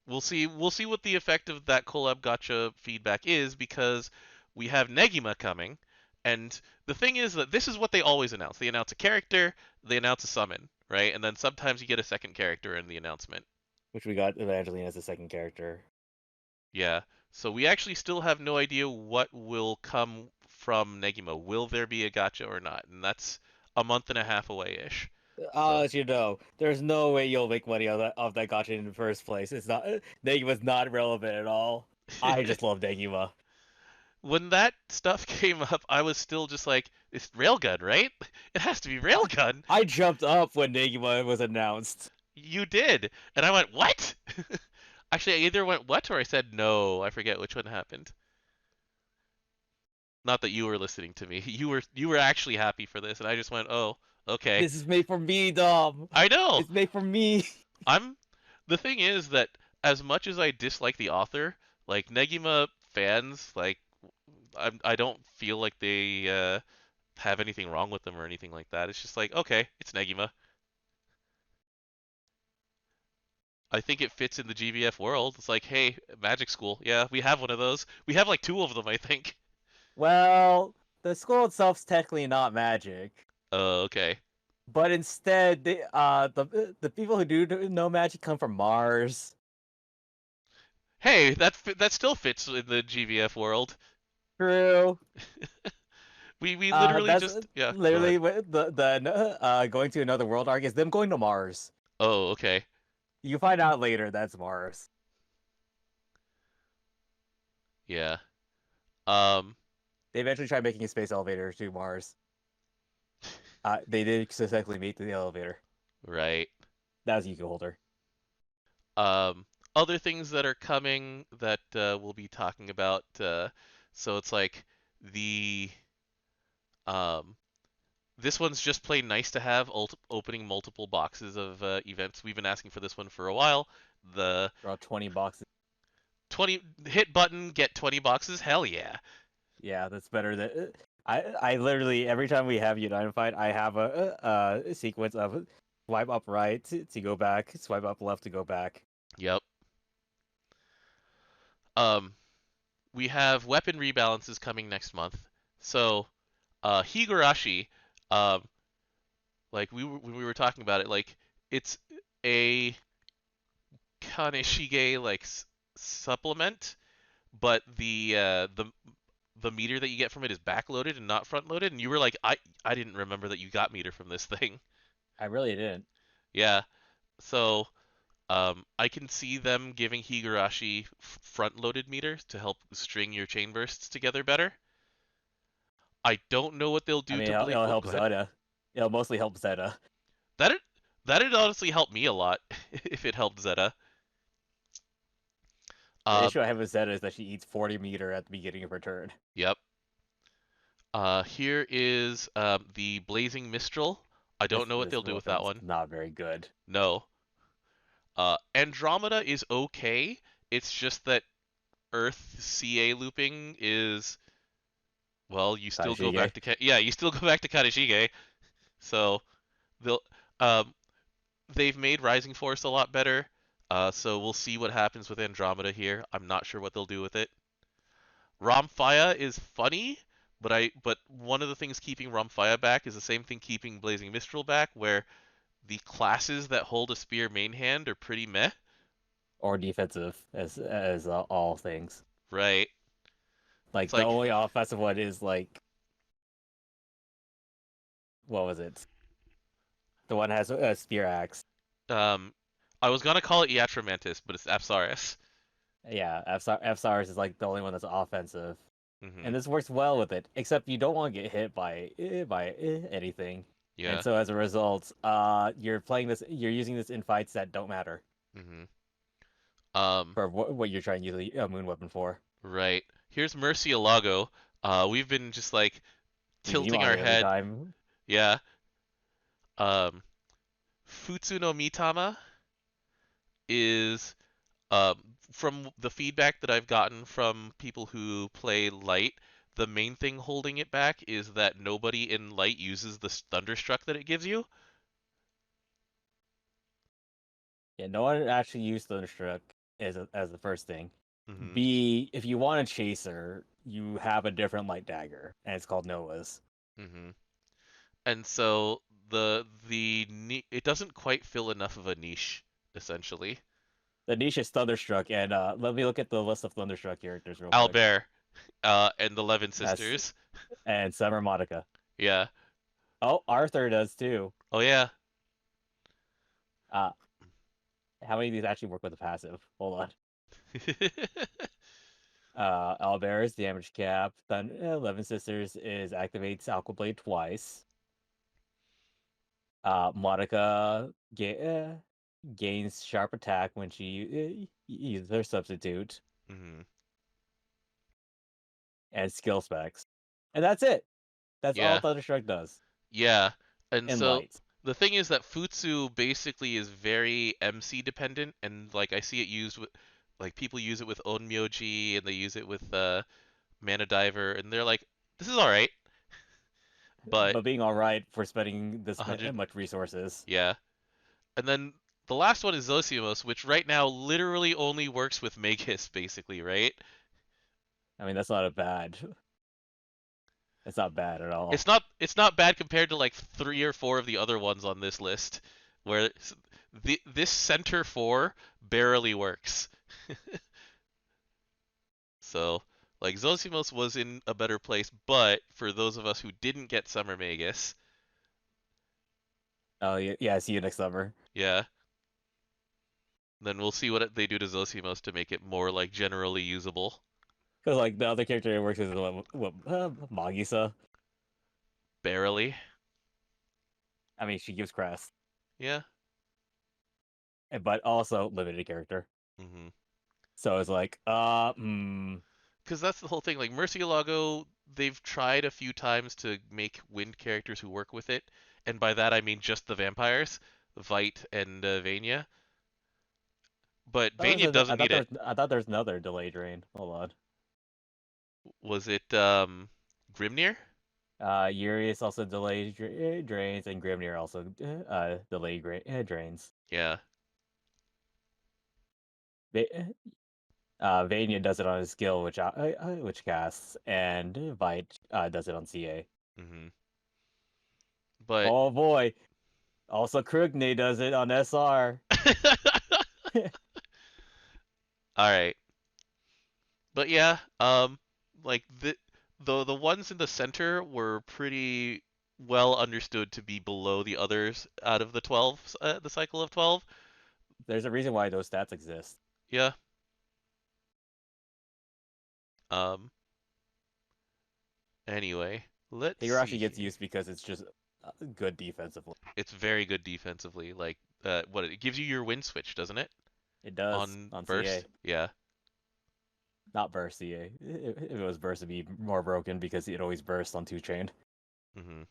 B: We'll see. We'll see what the effect of that collab gotcha feedback is, because we have Negima coming, and the thing is that this is what they always announce. They announce a character, they announce a summon, right? And then sometimes you get a second character in the announcement.
A: which we got Evangeline as the second character.
B: Yeah. So we actually still have no idea what will come from Negima. Will there be a gotcha or not? And that's a month and a half away ish.
A: I'll
B: So
A: let you know, there's no way you'll make money off that gotcha in the first place. It's not Negima's not relevant at all. I just love Negima.
B: when that stuff came up, I was still just like, it's Railgun, right? It has to be
A: I,
B: Railgun.
A: I jumped up when Negima was announced.
B: You did. And I went, what? Actually, I either went what or I said no. I forget which one happened. Not that you were listening to me. You were actually happy for this, and I just went, oh, okay.
A: This is made for me, Dom.
B: I know.
A: It's made for me.
B: I'm. The thing is that as much as I dislike the author, like Negima fans, like I don't feel like they have anything wrong with them or anything like that. It's just like, okay, it's Negima. I think it fits in the GBF world. It's like, hey, Magic School. Yeah, we have one of those. We have like two of them, I think.
A: Well, the school itself's technically not magic,
B: Okay.
A: but instead, the people who do know magic come from Mars.
B: Hey, that still fits in the GBF world.
A: True.
B: We literally
A: That's
B: just yeah. Go ahead.
A: literally what the going to another world arc is them going to Mars.
B: Oh, okay.
A: You find out later that's Mars.
B: Yeah. Um.
A: They eventually tried making a space elevator to Mars. They did successfully meet the elevator.
B: Right.
A: That was Yuki Holder.
B: Um. Other things that are coming that we'll be talking about. So it's like the um. This one's just plain nice to have. Opening multiple boxes of events. We've been asking for this one for a while. The
A: Around 20 boxes.
B: 20 hit button, get 20 boxes. Hell yeah.
A: Yeah, that's better than. I literally every time we have Unified, I have a sequence of swipe up right to go back, swipe up left to go back.
B: Yep. Um. We have weapon rebalances coming next month. So, Higurashi, um, like when we were talking about it, like it's a Kaneshige like supplement, but the meter that you get from it is backloaded and not front loaded. And you were like, I didn't remember that you got meter from this thing.
A: I really didn't.
B: Yeah. So I can see them giving Higurashi front loaded meters to help string your chain bursts together better. I don't know what they'll
A: I
B: do
A: mean,
B: to Blade.
A: it'll
B: Oh,
A: help
B: go ahead.
A: Zeta. It'll mostly help Zeta.
B: That that'd honestly help me a lot if it helped Zeta.
A: The
B: Uh,
A: issue I have with Zeta is that she eats 40 meter at the beginning of her turn.
B: yep. Here is the Blazing Mistral. I don't know what
A: This
B: they'll do with that
A: weapon's
B: one.
A: not very good.
B: No. Andromeda is okay. It's just that Earth CA looping is, well, you still go
A: Kashige.
B: back to yeah, you still go back to Katashige. So they'll um they've made Rising Force a lot better. So we'll see what happens with Andromeda here. I'm not sure what they'll do with it. Ramphia is funny, but one of the things keeping Ramphia back is the same thing keeping Blazing Mistral back, where the classes that hold a spear main hand are pretty meh.
A: Or defensive, as all things.
B: Right. It's
A: Like, the
B: like
A: only offensive one is, like, what was it? The one that has a spear axe.
B: um I was gonna call it Iatromantis, but it's Apsaris.
A: Yeah, F-Stars is, like, the only one that's offensive.
B: Hmm.
A: And this works well with it, except you don't want to get hit by anything. And
B: Yeah.
A: so as a result, you're using this in fights that don't matter
B: Hmm. Um
A: for what you're trying to use a moon weapon for.
B: right. Here's Murcielago. We've been just like
A: Using
B: tilting our
A: Imari every
B: head.
A: time.
B: Yeah. Um Futsu no Mitama is from the feedback that I've gotten from people who play Light, the main thing holding it back is that nobody in Light uses the Thunderstruck that it gives you.
A: Yeah, no one actually used Thunderstruck as the first thing.
B: Hmm.
A: B, if you want a chaser, you have a different light dagger, and it's called Noah's.
B: Hmm. And so it doesn't quite fill enough of a niche, essentially.
A: The niche is Thunderstruck, and let me look at the list of Thunderstruck characters real quick.
B: Albert, and the Levin
A: That's
B: sisters.
A: and Summer Monica.
B: Yeah.
A: Oh, Arthur does too.
B: Oh yeah.
A: Uh, how many of these actually work with the passive? Hold on. Albert's damage cap. 11 Sisters is activates Aqua Blade twice. Monica gains sharp attack when she uses her substitute
B: Hmm.
A: and skill specs, and that's it. That's all
B: Yeah.
A: Thunderstruck does
B: Yeah. And
A: in
B: so
A: light.
B: the thing is that Futsu basically is very MC dependent, and like I see it used with, like people use it with Onmyoji and they use it with Mana Diver, and they're like, this is all right, but
A: But being all right for spending this
B: 100,
A: much resources.
B: yeah. And then the last one is Zosimus, which right now literally only works with Magus, basically, right?
A: I mean, that's not a bad. It's not bad at all.
B: It's not bad compared to like 3 or 4 of the other ones on this list, where this center four barely works. So like Zosimos was in a better place, but for those of us who didn't get Summer Magus,
A: Oh yeah, yeah. See you next summer.
B: yeah, then we'll see what they do to Zosimos to make it more like generally usable.
A: Because like the other character it works with is Magisa.
B: Barely.
A: I mean, she gives crest,
B: Yeah.
A: but also limited character.
B: Hmm.
A: So it's like,
B: Because that's the whole thing. Like Murcielago, they've tried a few times to make wind characters who work with it, and by that I mean just the vampires, Vite and Vania. But Vania doesn't need it.
A: I thought there was another delay drain. Hold on.
B: Was it Grimnir?
A: Urius also delayed drains, and Grimnir also delayed drains.
B: Yeah.
A: Vania does it on his skill, which casts, and Vite does it on CA.
B: Hmm. But
A: Oh boy! Also, Krugni does it on SR.
B: all right. But yeah, like the ones in the center were pretty well understood to be below the others out of the 12, the cycle of 12.
A: There's a reason why those stats exist.
B: Yeah. Um. Anyway, Let's see
A: Higurashi gets
B: here.
A: used because it's just good defensively.
B: It's very good defensively. Like, what it gives you your win switch, doesn't it?
A: It does
B: On
A: on CA,
B: burst. Yeah.
A: not burst CA. If it was burst, it'd be more broken because it always bursts on 2 chain.
B: Mm-hmm.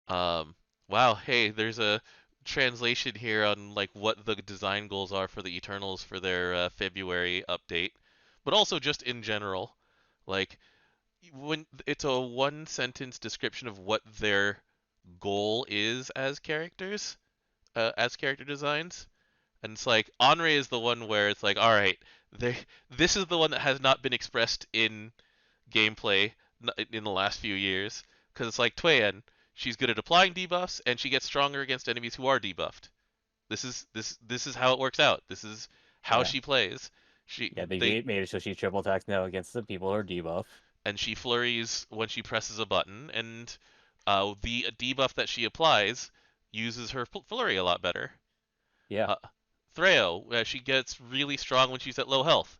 B: Um, wow, hey, there's a translation here on like what the design goals are for the Eternals for their February update, but also just in general. Like when it's a one sentence description of what their goal is as character designs, and it's like Henri is the one where it's like, all right, they this is the one that has not been expressed in gameplay in the last few years because it's like Toyen. She's good at applying debuffs and she gets stronger against enemies who are debuffed. This is how it works out. This is how
A: Yeah,
B: she plays. She
A: yeah. They
B: they
A: made it so she triple attacks now against the people who are debuffed.
B: and she flurries when she presses a button, and the debuff that she applies uses her flurry a lot better.
A: Yeah,
B: Uh, Threo, she gets really strong when she's at low health.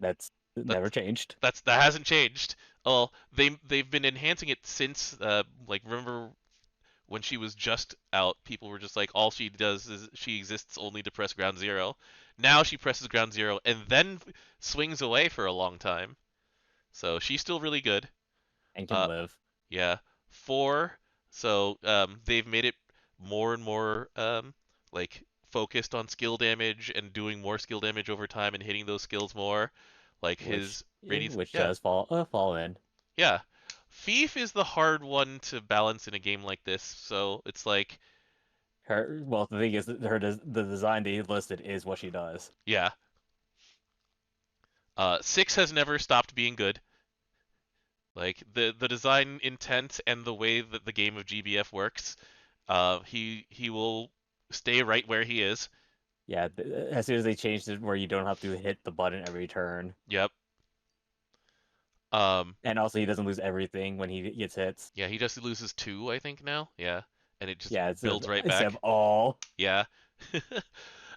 A: that's never
B: That's
A: changed.
B: that hasn't changed. Well, they've been enhancing it since like remember when she was just out, people were just like all she does is she exists only to press ground zero. Now she presses ground zero and then swings away for a long time. So she's still really good.
A: And can
B: Uh
A: live.
B: yeah. 4, so they've made it more and more like focused on skill damage and doing more skill damage over time and hitting those skills more. Like
A: which
B: his radiance,
A: which
B: yeah.
A: does fall in.
B: Yeah. Fief is the hard one to balance in a game like this. So it's like,
A: Her well, the thing is, that the design they listed is what she does.
B: yeah. 6 has never stopped being good. Like the design intent and the way that the game of GBF works, he will stay right where he is.
A: Yeah, as soon as they changed it where you don't have to hit the button every turn,
B: Yep. Um,
A: and also he doesn't lose everything when he gets hits.
B: yeah, he just loses 2, I think now. Yeah, and it just
A: Yeah, it's
B: builds right
A: instead of
B: back.
A: all.
B: Yeah.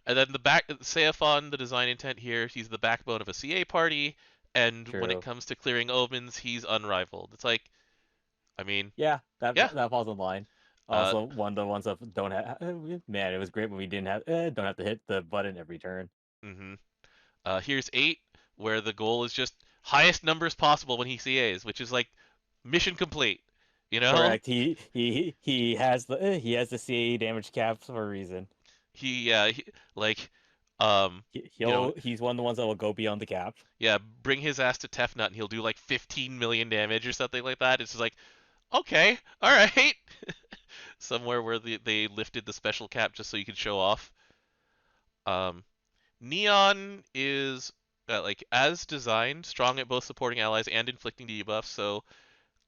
B: And then the back Seophon, the design intent here, he's the backbone of a CA party, and when it
A: True.
B: comes to clearing omens, he's unrivaled. It's like, I mean,
A: Yeah,
B: yeah.
A: that falls in line.
B: Uh,
A: Also, one of the ones that don't have. Man, it was great when we didn't have don't have to hit the button every turn.
B: mhm. Here's 8, where the goal is just highest numbers possible when he CAs, which is like mission complete. You know,
A: Correct. He has the CAE damage cap for a reason.
B: he like, um, you know,
A: He's one of the ones that will go beyond the cap.
B: yeah, bring his ass to Tefnut and he'll do like 15 million damage or something like that. It's just like, okay, all right. Somewhere where they lifted the special cap just so you could show off. Um, Neon is like as designed, strong at both supporting allies and inflicting debuffs. So,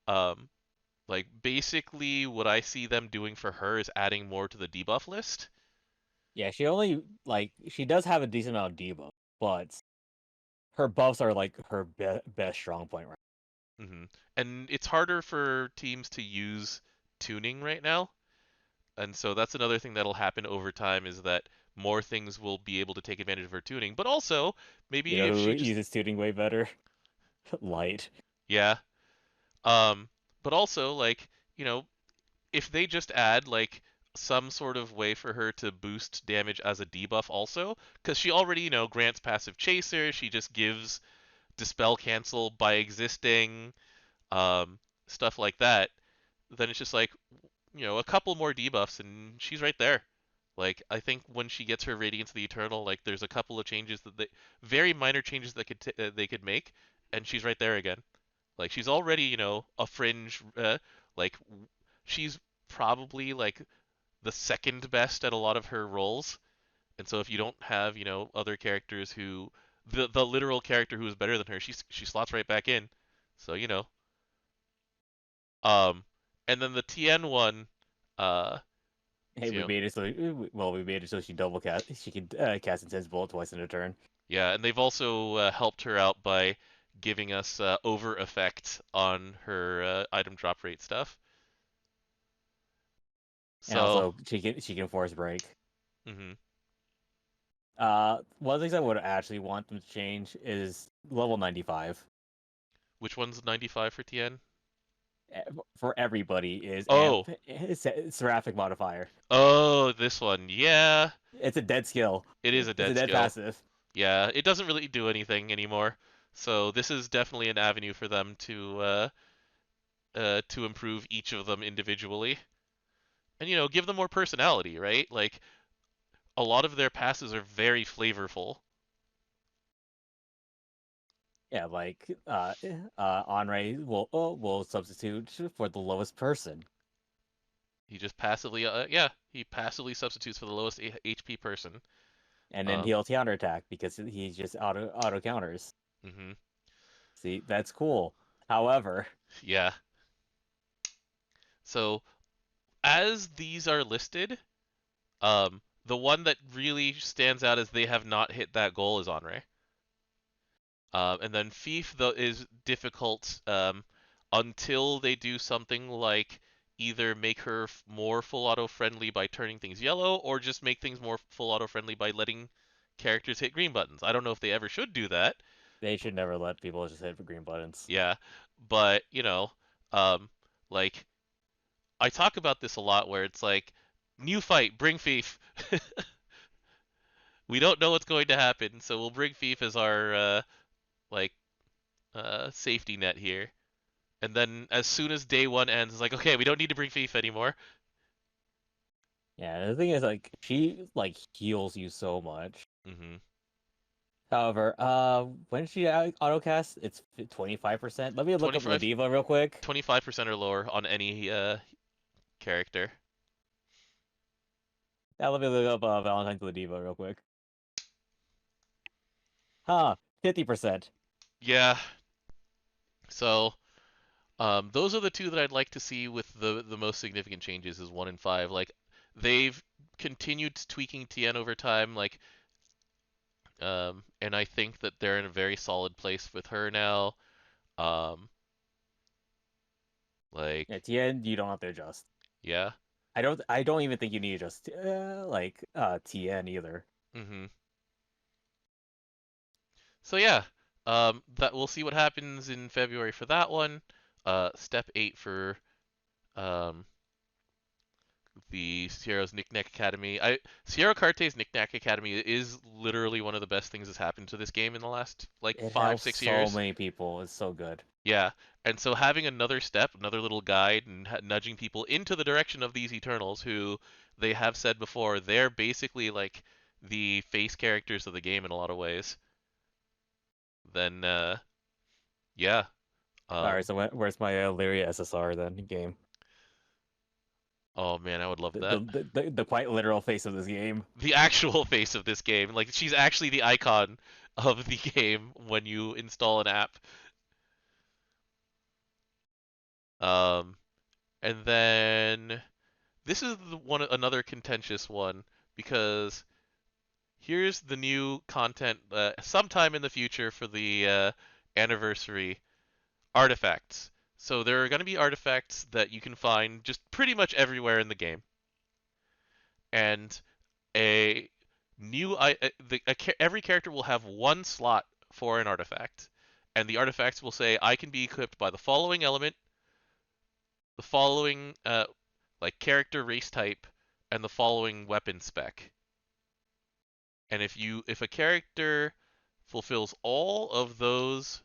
B: um, like basically what I see them doing for her is adding more to the debuff list.
A: Yeah, she does have a decent amount of debuff, but her buffs are like her best strong point right.
B: Hmm. And it's harder for teams to use tuning right now. And so that's another thing that'll happen over time is that more things will be able to take advantage of her tuning. But also,
A: You
B: maybe
A: know
B: if
A: who
B: she just,
A: uses tuning way better? Light.
B: yeah. Um, but also, like, you know, if they just add, like, some sort of way for her to boost damage as a debuff also, because she already, grants passive chaser, she just gives dispel cancel by existing, um, stuff like that, then it's just like, a couple more debuffs and she's right there. Like I think when she gets her Radiance of the Eternal, like there's a couple of changes very minor changes that they could make, and she's right there again. Like she's already, a fringe, like she's probably like the second best at a lot of her roles. And so if you don't have, other characters who the literal character who is better than her, she slots right back in. So, um and then the TN one, uh
A: Hey,
B: you
A: we
B: know,
A: made it so we made it so she double cast. She could cast Intense Bullet twice in a turn.
B: yeah, and they've also helped her out by giving us over effect on her item drop rate stuff.
A: And
B: So,
A: also she can force break.
B: hmm
A: One of the things I would actually want them to change is level 95.
B: Which one's 95 for Tien?
A: Eh, for everybody is amp
B: Oh,
A: seraphic modifier.
B: oh, this one. Yeah,
A: It's a dead skill.
B: it is a
A: It's a
B: dead
A: dead
B: skill.
A: passive.
B: Yeah, it doesn't really do anything anymore. So this is definitely an avenue for them to improve each of them individually, and give them more personality, right? Like a lot of their passes are very flavorful.
A: Yeah, like Henri will substitute for the lowest person,
B: He just passively, yeah, he passively substitutes for the lowest HP person.
A: and then
B: Um,
A: he'll counter attack because he just auto counters.
B: hmm
A: See, that's cool. However,
B: Yeah. So as these are listed, the one that really stands out as they have not hit that goal is Honre. And then Fief though is difficult until they do something like either make her more full auto friendly by turning things yellow, or just make things more full auto friendly by letting characters hit green buttons. I don't know if they ever should do that.
A: they should never let people just hit for green buttons.
B: Yeah, but um, like I talk about this a lot, where it's like new fight, bring Fief. We don't know what's going to happen, so we'll bring Fief as our like safety net here. And then as soon as day one ends, it's like, okay, we don't need to bring Fief anymore.
A: Yeah, the thing is, like, she like heals you so much.
B: hmm
A: However, when she autocast, it's 25%. Let me look up
B: 25,
A: Ladiva real quick.
B: 25% or lower on any character.
A: Yeah, let me look up Valentine's Ladiva real quick. Huh, 50%.
B: Yeah. So those are the two that I'd like to see with the most significant changes is 1 and 5. Like they've continued tweaking Tien over time. And I think that they're in a very solid place with her now. Um,
A: Yeah,
B: like,
A: Tien, you don't have to adjust.
B: yeah.
A: I don't even think you need to adjust Tien either.
B: hmm So yeah, that we'll see what happens in February for that one. Step 8 for um the Sierra's Knickknack Academy. Sierra Carte's Knickknack Academy is literally one of the best things that's happened to this game in the last like
A: It
B: five,
A: helps
B: six
A: so
B: years.
A: many people. It's so good.
B: Yeah, and so having another step, another little guide, and nudging people into the direction of these Eternals, who they have said before, they're basically like the face characters of the game in a lot of ways. Then, yeah,
A: All right,
B: um,
A: so where's my Lyria SSR then game?
B: oh man, I would love
A: The,
B: that.
A: the the the quite literal face of this game.
B: The actual face of this game, like she's actually the icon of the game when you install an app. Um, and then this is another contentious one because here's the new content sometime in the future for the anniversary artifacts. So there are going to be artifacts that you can find just pretty much everywhere in the game, and a every character will have one slot for an artifact, and the artifacts will say I can be equipped by the following element, the following like character race type, and the following weapon spec. And if a character fulfills all of those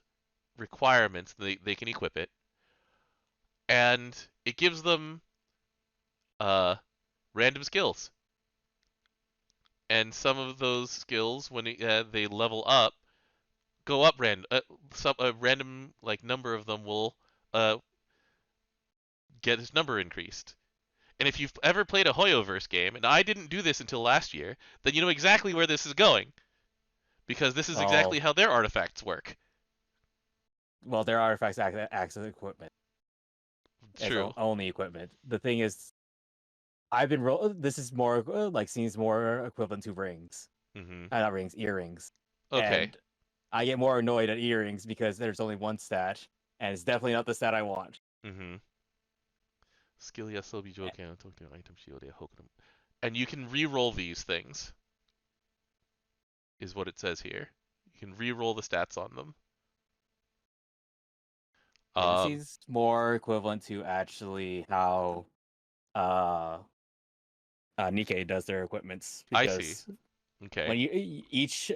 B: requirements, they can equip it, and it gives them uh, random skills. And some of those skills, when they level up, go up random. Some a random like number of them will uh, get its number increased. And if you've ever played a Hoyoverse game, and I didn't do this until last year, then you know exactly where this is going because this is exactly
A: Oh,
B: how their artifacts work.
A: well, their artifacts act as equipment, as
B: True.
A: only equipment. The thing is, I've been this is more like seems more equivalent to rings.
B: hmm
A: Not rings, earrings.
B: Okay.
A: And I get more annoyed at earrings because there's only one stat, and it's definitely not the stat I want.
B: hmm Skill yasobi joken token item shield hokunum. And you can re-roll these things. is what it says here. You can re-roll the stats on them.
A: Yeah, this seems more equivalent to actually how uh, Nikkei does their equipments,
B: I see.
A: because
B: Okay.
A: when you each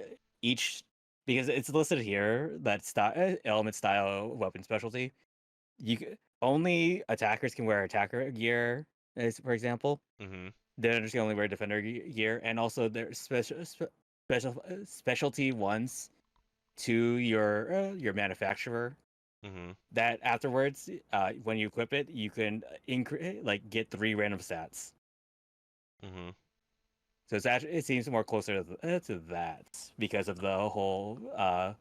A: because it's listed here that element style weapon specialty, only attackers can wear attacker gear, for example.
B: Mm-hmm.
A: They're just only wear defender gear, and also their specialty ones to your manufacturer.
B: Mm-hmm.
A: That afterwards, when you equip it, you can get 3 random stats.
B: Mm-hmm.
A: So it seems more closer to that because of the whole uh,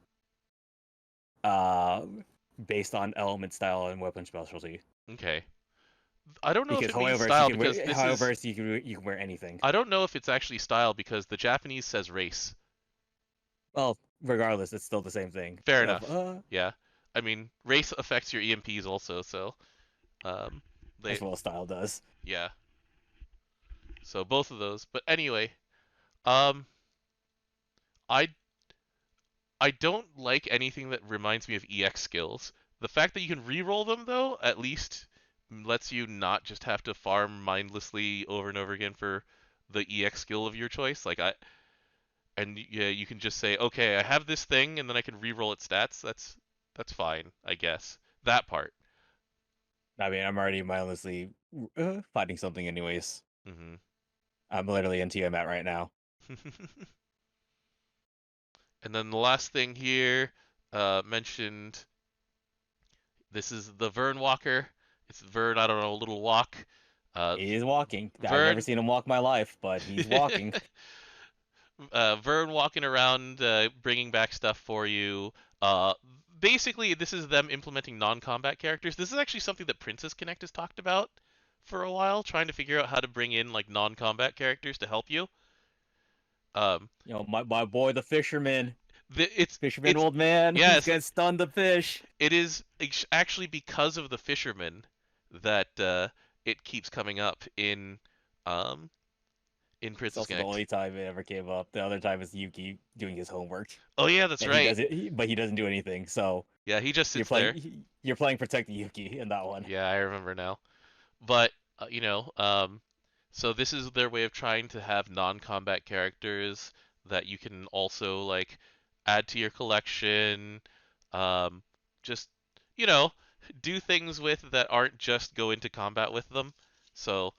A: based on element style and weapon specialty.
B: Okay. I don't know if
A: Because
B: it means
A: however,
B: style because this is.
A: you can wear anything.
B: I don't know if it's actually style because the Japanese says race.
A: Well, regardless, it's still the same thing.
B: Fair
A: Of
B: enough. Yeah. I mean, race affects your EMPs also, so um, they
A: as well as style does.
B: yeah. So both of those. But anyway, um, I I don't like anything that reminds me of EX skills. The fact that you can re-roll them though, at least lets you not just have to farm mindlessly over and over again for the EX skill of your choice. And yeah, you can just say, okay, I have this thing, and then I can re-roll its stats. That's fine, I guess. That part.
A: I mean, I'm already mindlessly fighting something anyways.
B: Hmm.
A: I'm literally in Tiamat right now.
B: And then the last thing here mentioned. This is the Vern Walker. It's Vern. I don't know, a little walk.
A: He is walking. I've never
B: Vern.
A: seen him walk my life, but he's walking.
B: Vern walking around, bringing back stuff for you. Uh, Basically, this is them implementing non-combat characters. This is actually something that Princess Connect has talked about for a while, trying to figure out how to bring in like non-combat characters to help you. Um,
A: My boy, the fisherman. Fisherman
B: it's
A: old man who's
B: yes,
A: gonna stun the fish.
B: it is actually because of the fisherman that it keeps coming up um in
A: It's
B: Princess
A: also the
B: Connect.
A: only time it ever came up. The other time is Yuki doing his homework,
B: Oh yeah, that's
A: and he
B: right.
A: does it, but he doesn't do anything. So
B: Yeah, he just
A: you're
B: sits there.
A: playing protect Yuki in that one.
B: Yeah, I remember now. But you know, so this is their way of trying to have non-combat characters that you can also like add to your collection. Um, just you know, do things with that aren't just go into combat with them. So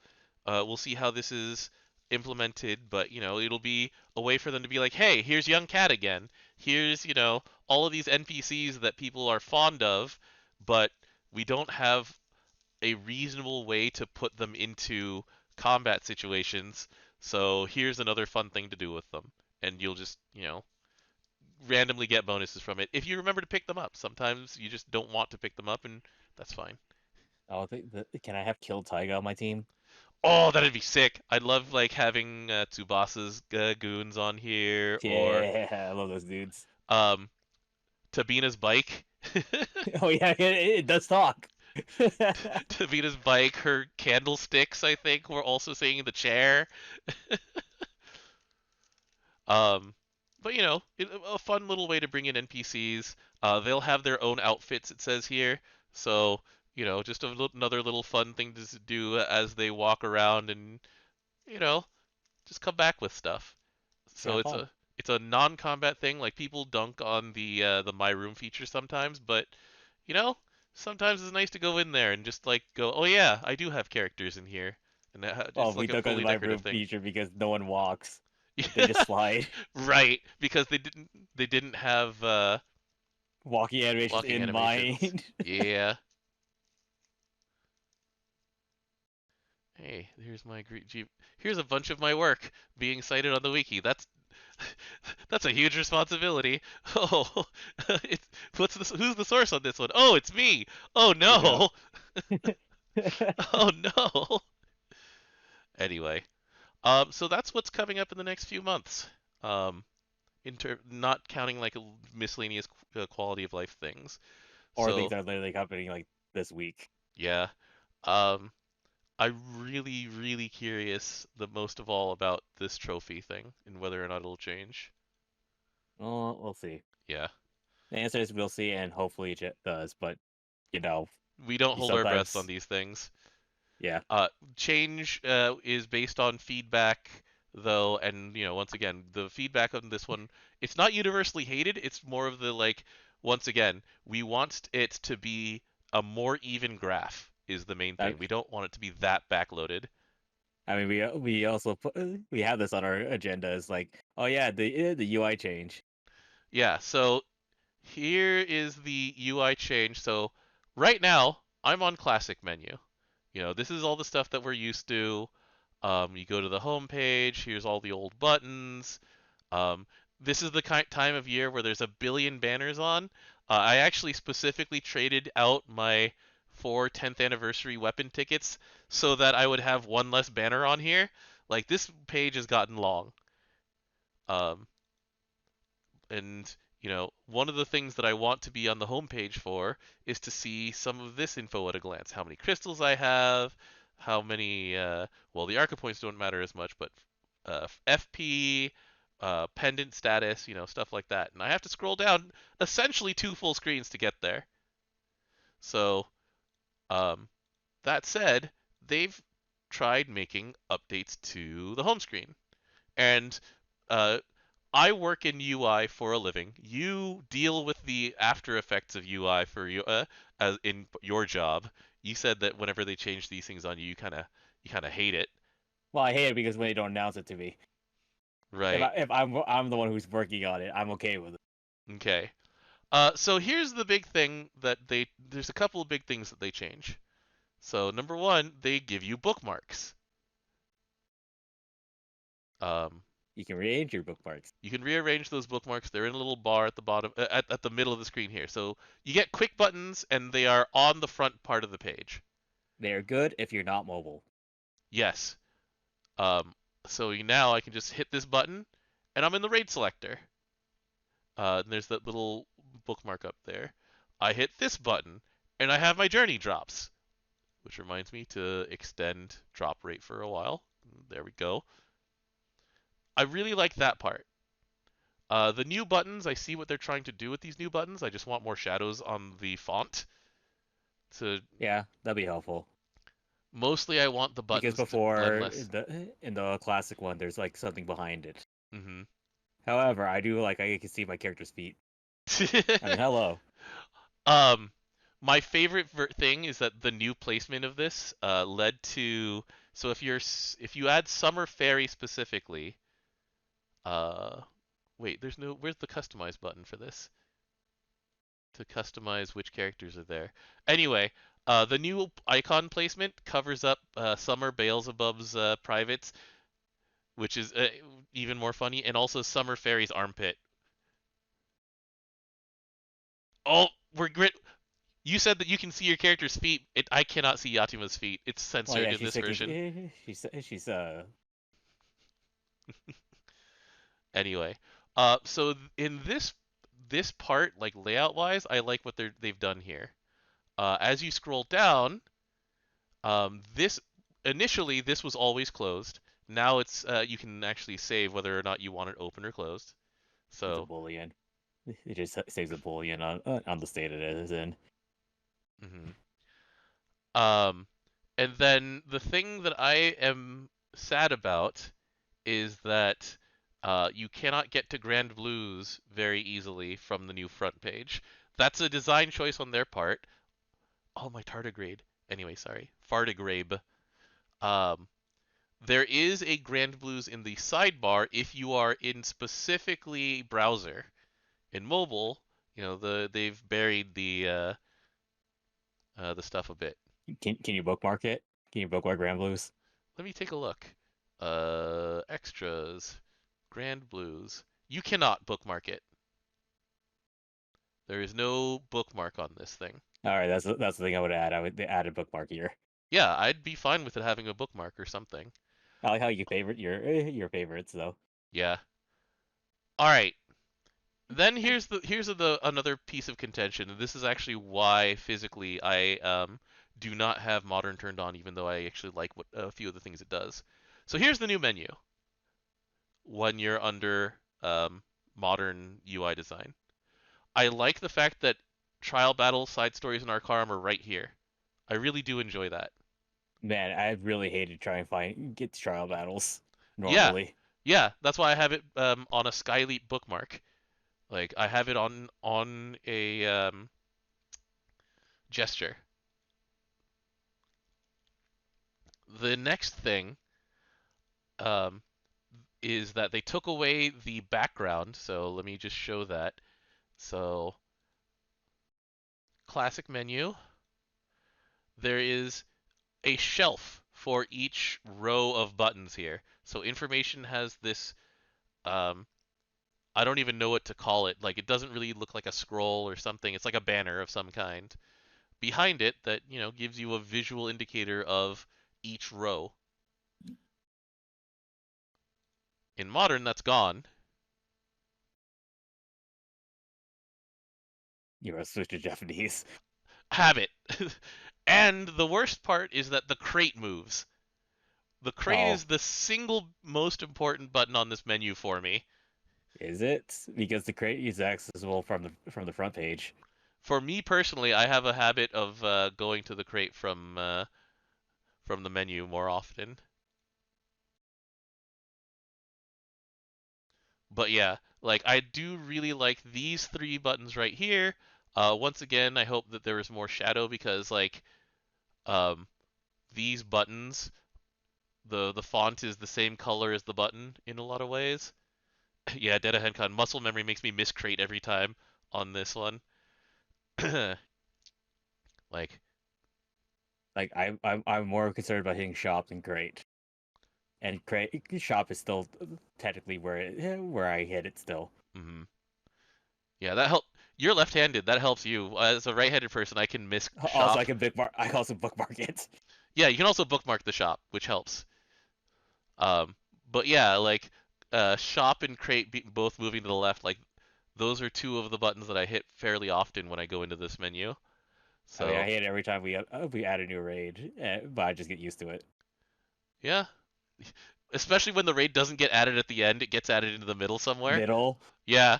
B: we'll see how this is implemented, but you know, it'll be a way for them to be like, hey, here's young cat again. Here's, you know, all of these NPCs that people are fond of, but we don't have a reasonable way to put them into combat situations. So here's another fun thing to do with them. And you'll just, you know, randomly get bonuses from it if you remember to pick them up. Sometimes you just don't want to pick them up, and that's fine.
A: Oh, can I have Kill Taiga on my team?
B: Oh, that'd be sick. I'd love like having Tsubasa's goons on here, or
A: Yeah, I love those dudes.
B: um, Tabina's bike.
A: Oh yeah, it does talk.
B: Tabina's bike, her candlesticks, I think, were also saying in the chair. Um, but you know, a fun little way to bring in NPCs. They'll have their own outfits, it says here. So, you know, just another little fun thing to do as they walk around and, you know, just come back with stuff.
A: Should
B: So
A: have fun.
B: it's a non-combat thing. Like people dunk on the My Room feature sometimes, but you know, sometimes it's nice to go in there and just like go, oh yeah, I do have characters in here, and
A: Oh,
B: just
A: we
B: like a
A: took on
B: fully
A: my
B: decorative
A: room
B: thing.
A: feature because no one walks. They just slide.
B: Right, because they didn't have
A: Walking animations
B: walking
A: in
B: animations.
A: mind.
B: Yeah. Hey, here's a bunch of my work being cited on the wiki. That's a huge responsibility. Oh, it's who's the source on this one? Oh, it's me. Oh
A: Yep.
B: no. Oh no. Anyway, so that's what's coming up in the next few months. Um, not counting like miscellaneous quality of life things.
A: Or things
B: So
A: that are literally happening like this week.
B: yeah. Um, I'm really, really curious the most of all about this trophy thing and whether or not it'll change.
A: Well, we'll see.
B: Yeah.
A: The answer is we'll see, and hopefully it does. But you know,
B: We don't
A: you
B: hold our breaths on
A: sometimes,
B: these things.
A: yeah.
B: Change is based on feedback, though, and once again, the feedback on this one, it's not universally hated. It's more of the like, once again, we want it to be a more even graph is the main
A: I,
B: thing. We don't want it to be that backloaded.
A: I mean, we also we have this on our agenda. It's like, oh yeah, the UI change.
B: Yeah, so here is the UI change. So right now, I'm on classic menu. This is all the stuff that we're used to. You go to the home page. Here's all the old buttons. Um, this is the time of year where there's a billion banners on. I actually specifically traded out my 10th anniversary weapon tickets so that I would have one less banner on here. Like this page has gotten long. Um, and one of the things that I want to be on the homepage for is to see some of this info at a glance. How many crystals I have, how many, well, the Arca points don't matter as much, but FP, pendant status, stuff like that. And I have to scroll down essentially 2 full screens to get there. So, um, that said, they've tried making updates to the home screen. And uh, I work in UI for a living. You deal with the after effects of UI for you as in your job. You said that whenever they change these things on you, you kind of hate it,
A: Well, I hate it because when they don't announce it to me.
B: right?
A: If I'm the one who's working on it, I'm okay with it.
B: Okay. So here's the big thing that there's a couple of big things that they change. So number one, they give you bookmarks. Um,
A: You can rearrange your bookmarks.
B: You can rearrange those bookmarks. They're in a little bar at the bottom, at the middle of the screen here. So you get quick buttons, and they are on the front part of the page.
A: They are good if you're not mobile.
B: Yes. Um, so now I can just hit this button, and I'm in the raid selector. And there's that little bookmark up there. I hit this button, and I have my journey drops, which reminds me to extend drop rate for a while. There we go. I really like that part. The new buttons, I see what they're trying to do with these new buttons. I just want more shadows on the font. To
A: Yeah, that'd be helpful.
B: mostly, I want the
A: Because
B: buttons to blend
A: before
B: less.
A: in the classic one, there's like something behind it.
B: Hmm.
A: However, I do like I can see my character's feet. I mean, hello.
B: um, my favorite thing is that the new placement of this led to. So if you add Summer Fairy specifically, uh, wait, there's no. Where's the customize button for this? To customize which characters are there. Anyway, the new icon placement covers up Summer Beelzebub's privates, which is even more funny, and also Summer Fairy's armpit. Oh, we're grit. You said that you can see your character's feet. I cannot see Yatima's feet. It's
A: Well,
B: censored
A: yeah,
B: in
A: she's
B: this
A: taking.
B: version.
A: She's
B: Anyway, so in this part, like layout wise, I like what they've done here. As you scroll down, this initially this was always closed. Now it's you can actually save whether or not you want it open or closed.
A: It's a
B: So,
A: boolean. It just saves a boolean on the state it is in.
B: mhm. um, and then the thing that I am sad about is that you cannot get to Grand Blues very easily from the new front page. That's a design choice on their part. Oh, my tardigrade. Anyway, sorry. Fartigrabe. Um, there is a Grand Blues in the sidebar if you are in specifically browser. In mobile, they've buried the stuff a bit.
A: Can you bookmark it? Can you bookmark Granblues?
B: Let me take a look. Extras, Grand Blues. You cannot bookmark it. There is no bookmark on this thing.
A: All right, that's the thing I would add. I would add a bookmark here.
B: Yeah, I'd be fine with it having a bookmark or something.
A: I like how you favorite your favorites though.
B: Yeah. All right. Then here's the another piece of contention. This is actually why physically I do not have modern turned on, even though I actually like what a few of the things it does. So here's the new menu. When you're under modern UI design. I like the fact that trial battle side stories in Arcarum are right here. I really do enjoy that.
A: Man, I really hated trying to get to trial battles
B: Yeah,
A: normally.
B: yeah, that's why I have it on a Skyleap bookmark. Like I have it on a gesture. The next thing um, is that they took away the background. So let me just show that. So classic menu. There is a shelf for each row of buttons here. So information has this um, I don't even know what to call it. Like it doesn't really look like a scroll or something. It's like a banner of some kind. Behind it that, gives you a visual indicator of each row. In modern, that's gone.
A: You know, switch to Japanese.
B: Have it. And the worst part is that the crate moves. The crate
A: Oh,
B: is the single most important button on this menu for me.
A: is it? Because the crate is accessible from the front page.
B: For me personally, I have a habit of going to the crate from the menu more often. But yeah, like I do really like these three buttons right here. Once again, I hope that there is more shadow because um, these buttons, the font is the same color as the button in a lot of ways. Yeah, Data Hencon muscle memory makes me miss crate every time on this one. Like,
A: Like I'm more concerned about hitting shop than crate. And crate shop is still technically where I hit it still.
B: mhm. Yeah, that help. You're left-handed. That helps you. As a right-handed person, I can miss
A: Also,
B: shop.
A: I also bookmark it.
B: Yeah, you can also bookmark the shop, which helps. Um, but yeah, like shop and crate both moving to the left, like those are two of the buttons that I hit fairly often when I go into this menu.
A: I mean, I
B: So
A: hate it every time we add a new raid, but I just get used to it.
B: yeah, especially when the raid doesn't get added at the end, it gets added into the middle somewhere.
A: Middle,
B: Yeah,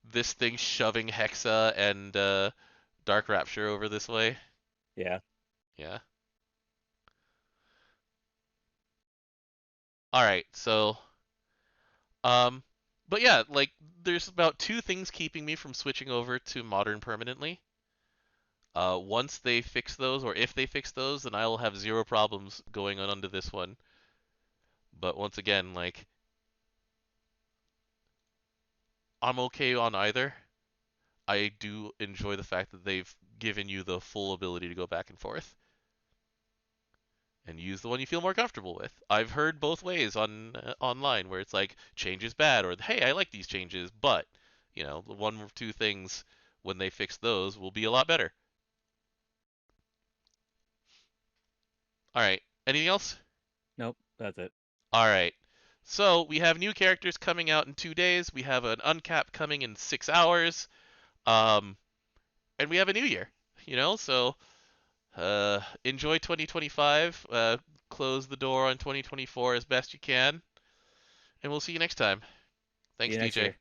B: this thing shoving Hexa and Dark Rapture over this way.
A: yeah.
B: Yeah. All right, so um, but yeah, like there's about two things keeping me from switching over to modern permanently. Once they fix those, or if they fix those, then I will have zero problems going on onto this one. But once again, like I'm okay on either. I do enjoy the fact that they've given you the full ability to go back and forth and use the one you feel more comfortable with. I've heard both ways on online where it's like change is bad or hey, I like these changes, but the one or two things when they fix those will be a lot better. All right. Anything else?
A: Nope, that's it.
B: All right. So we have new characters coming out in 2 days. We have an uncap coming in 6 hours. Um, and we have a new year. So enjoy 2025. Close the door on 2024 as best you can, and we'll see you next time.
A: See
B: Thanks,
A: you next
B: DJ.
A: year.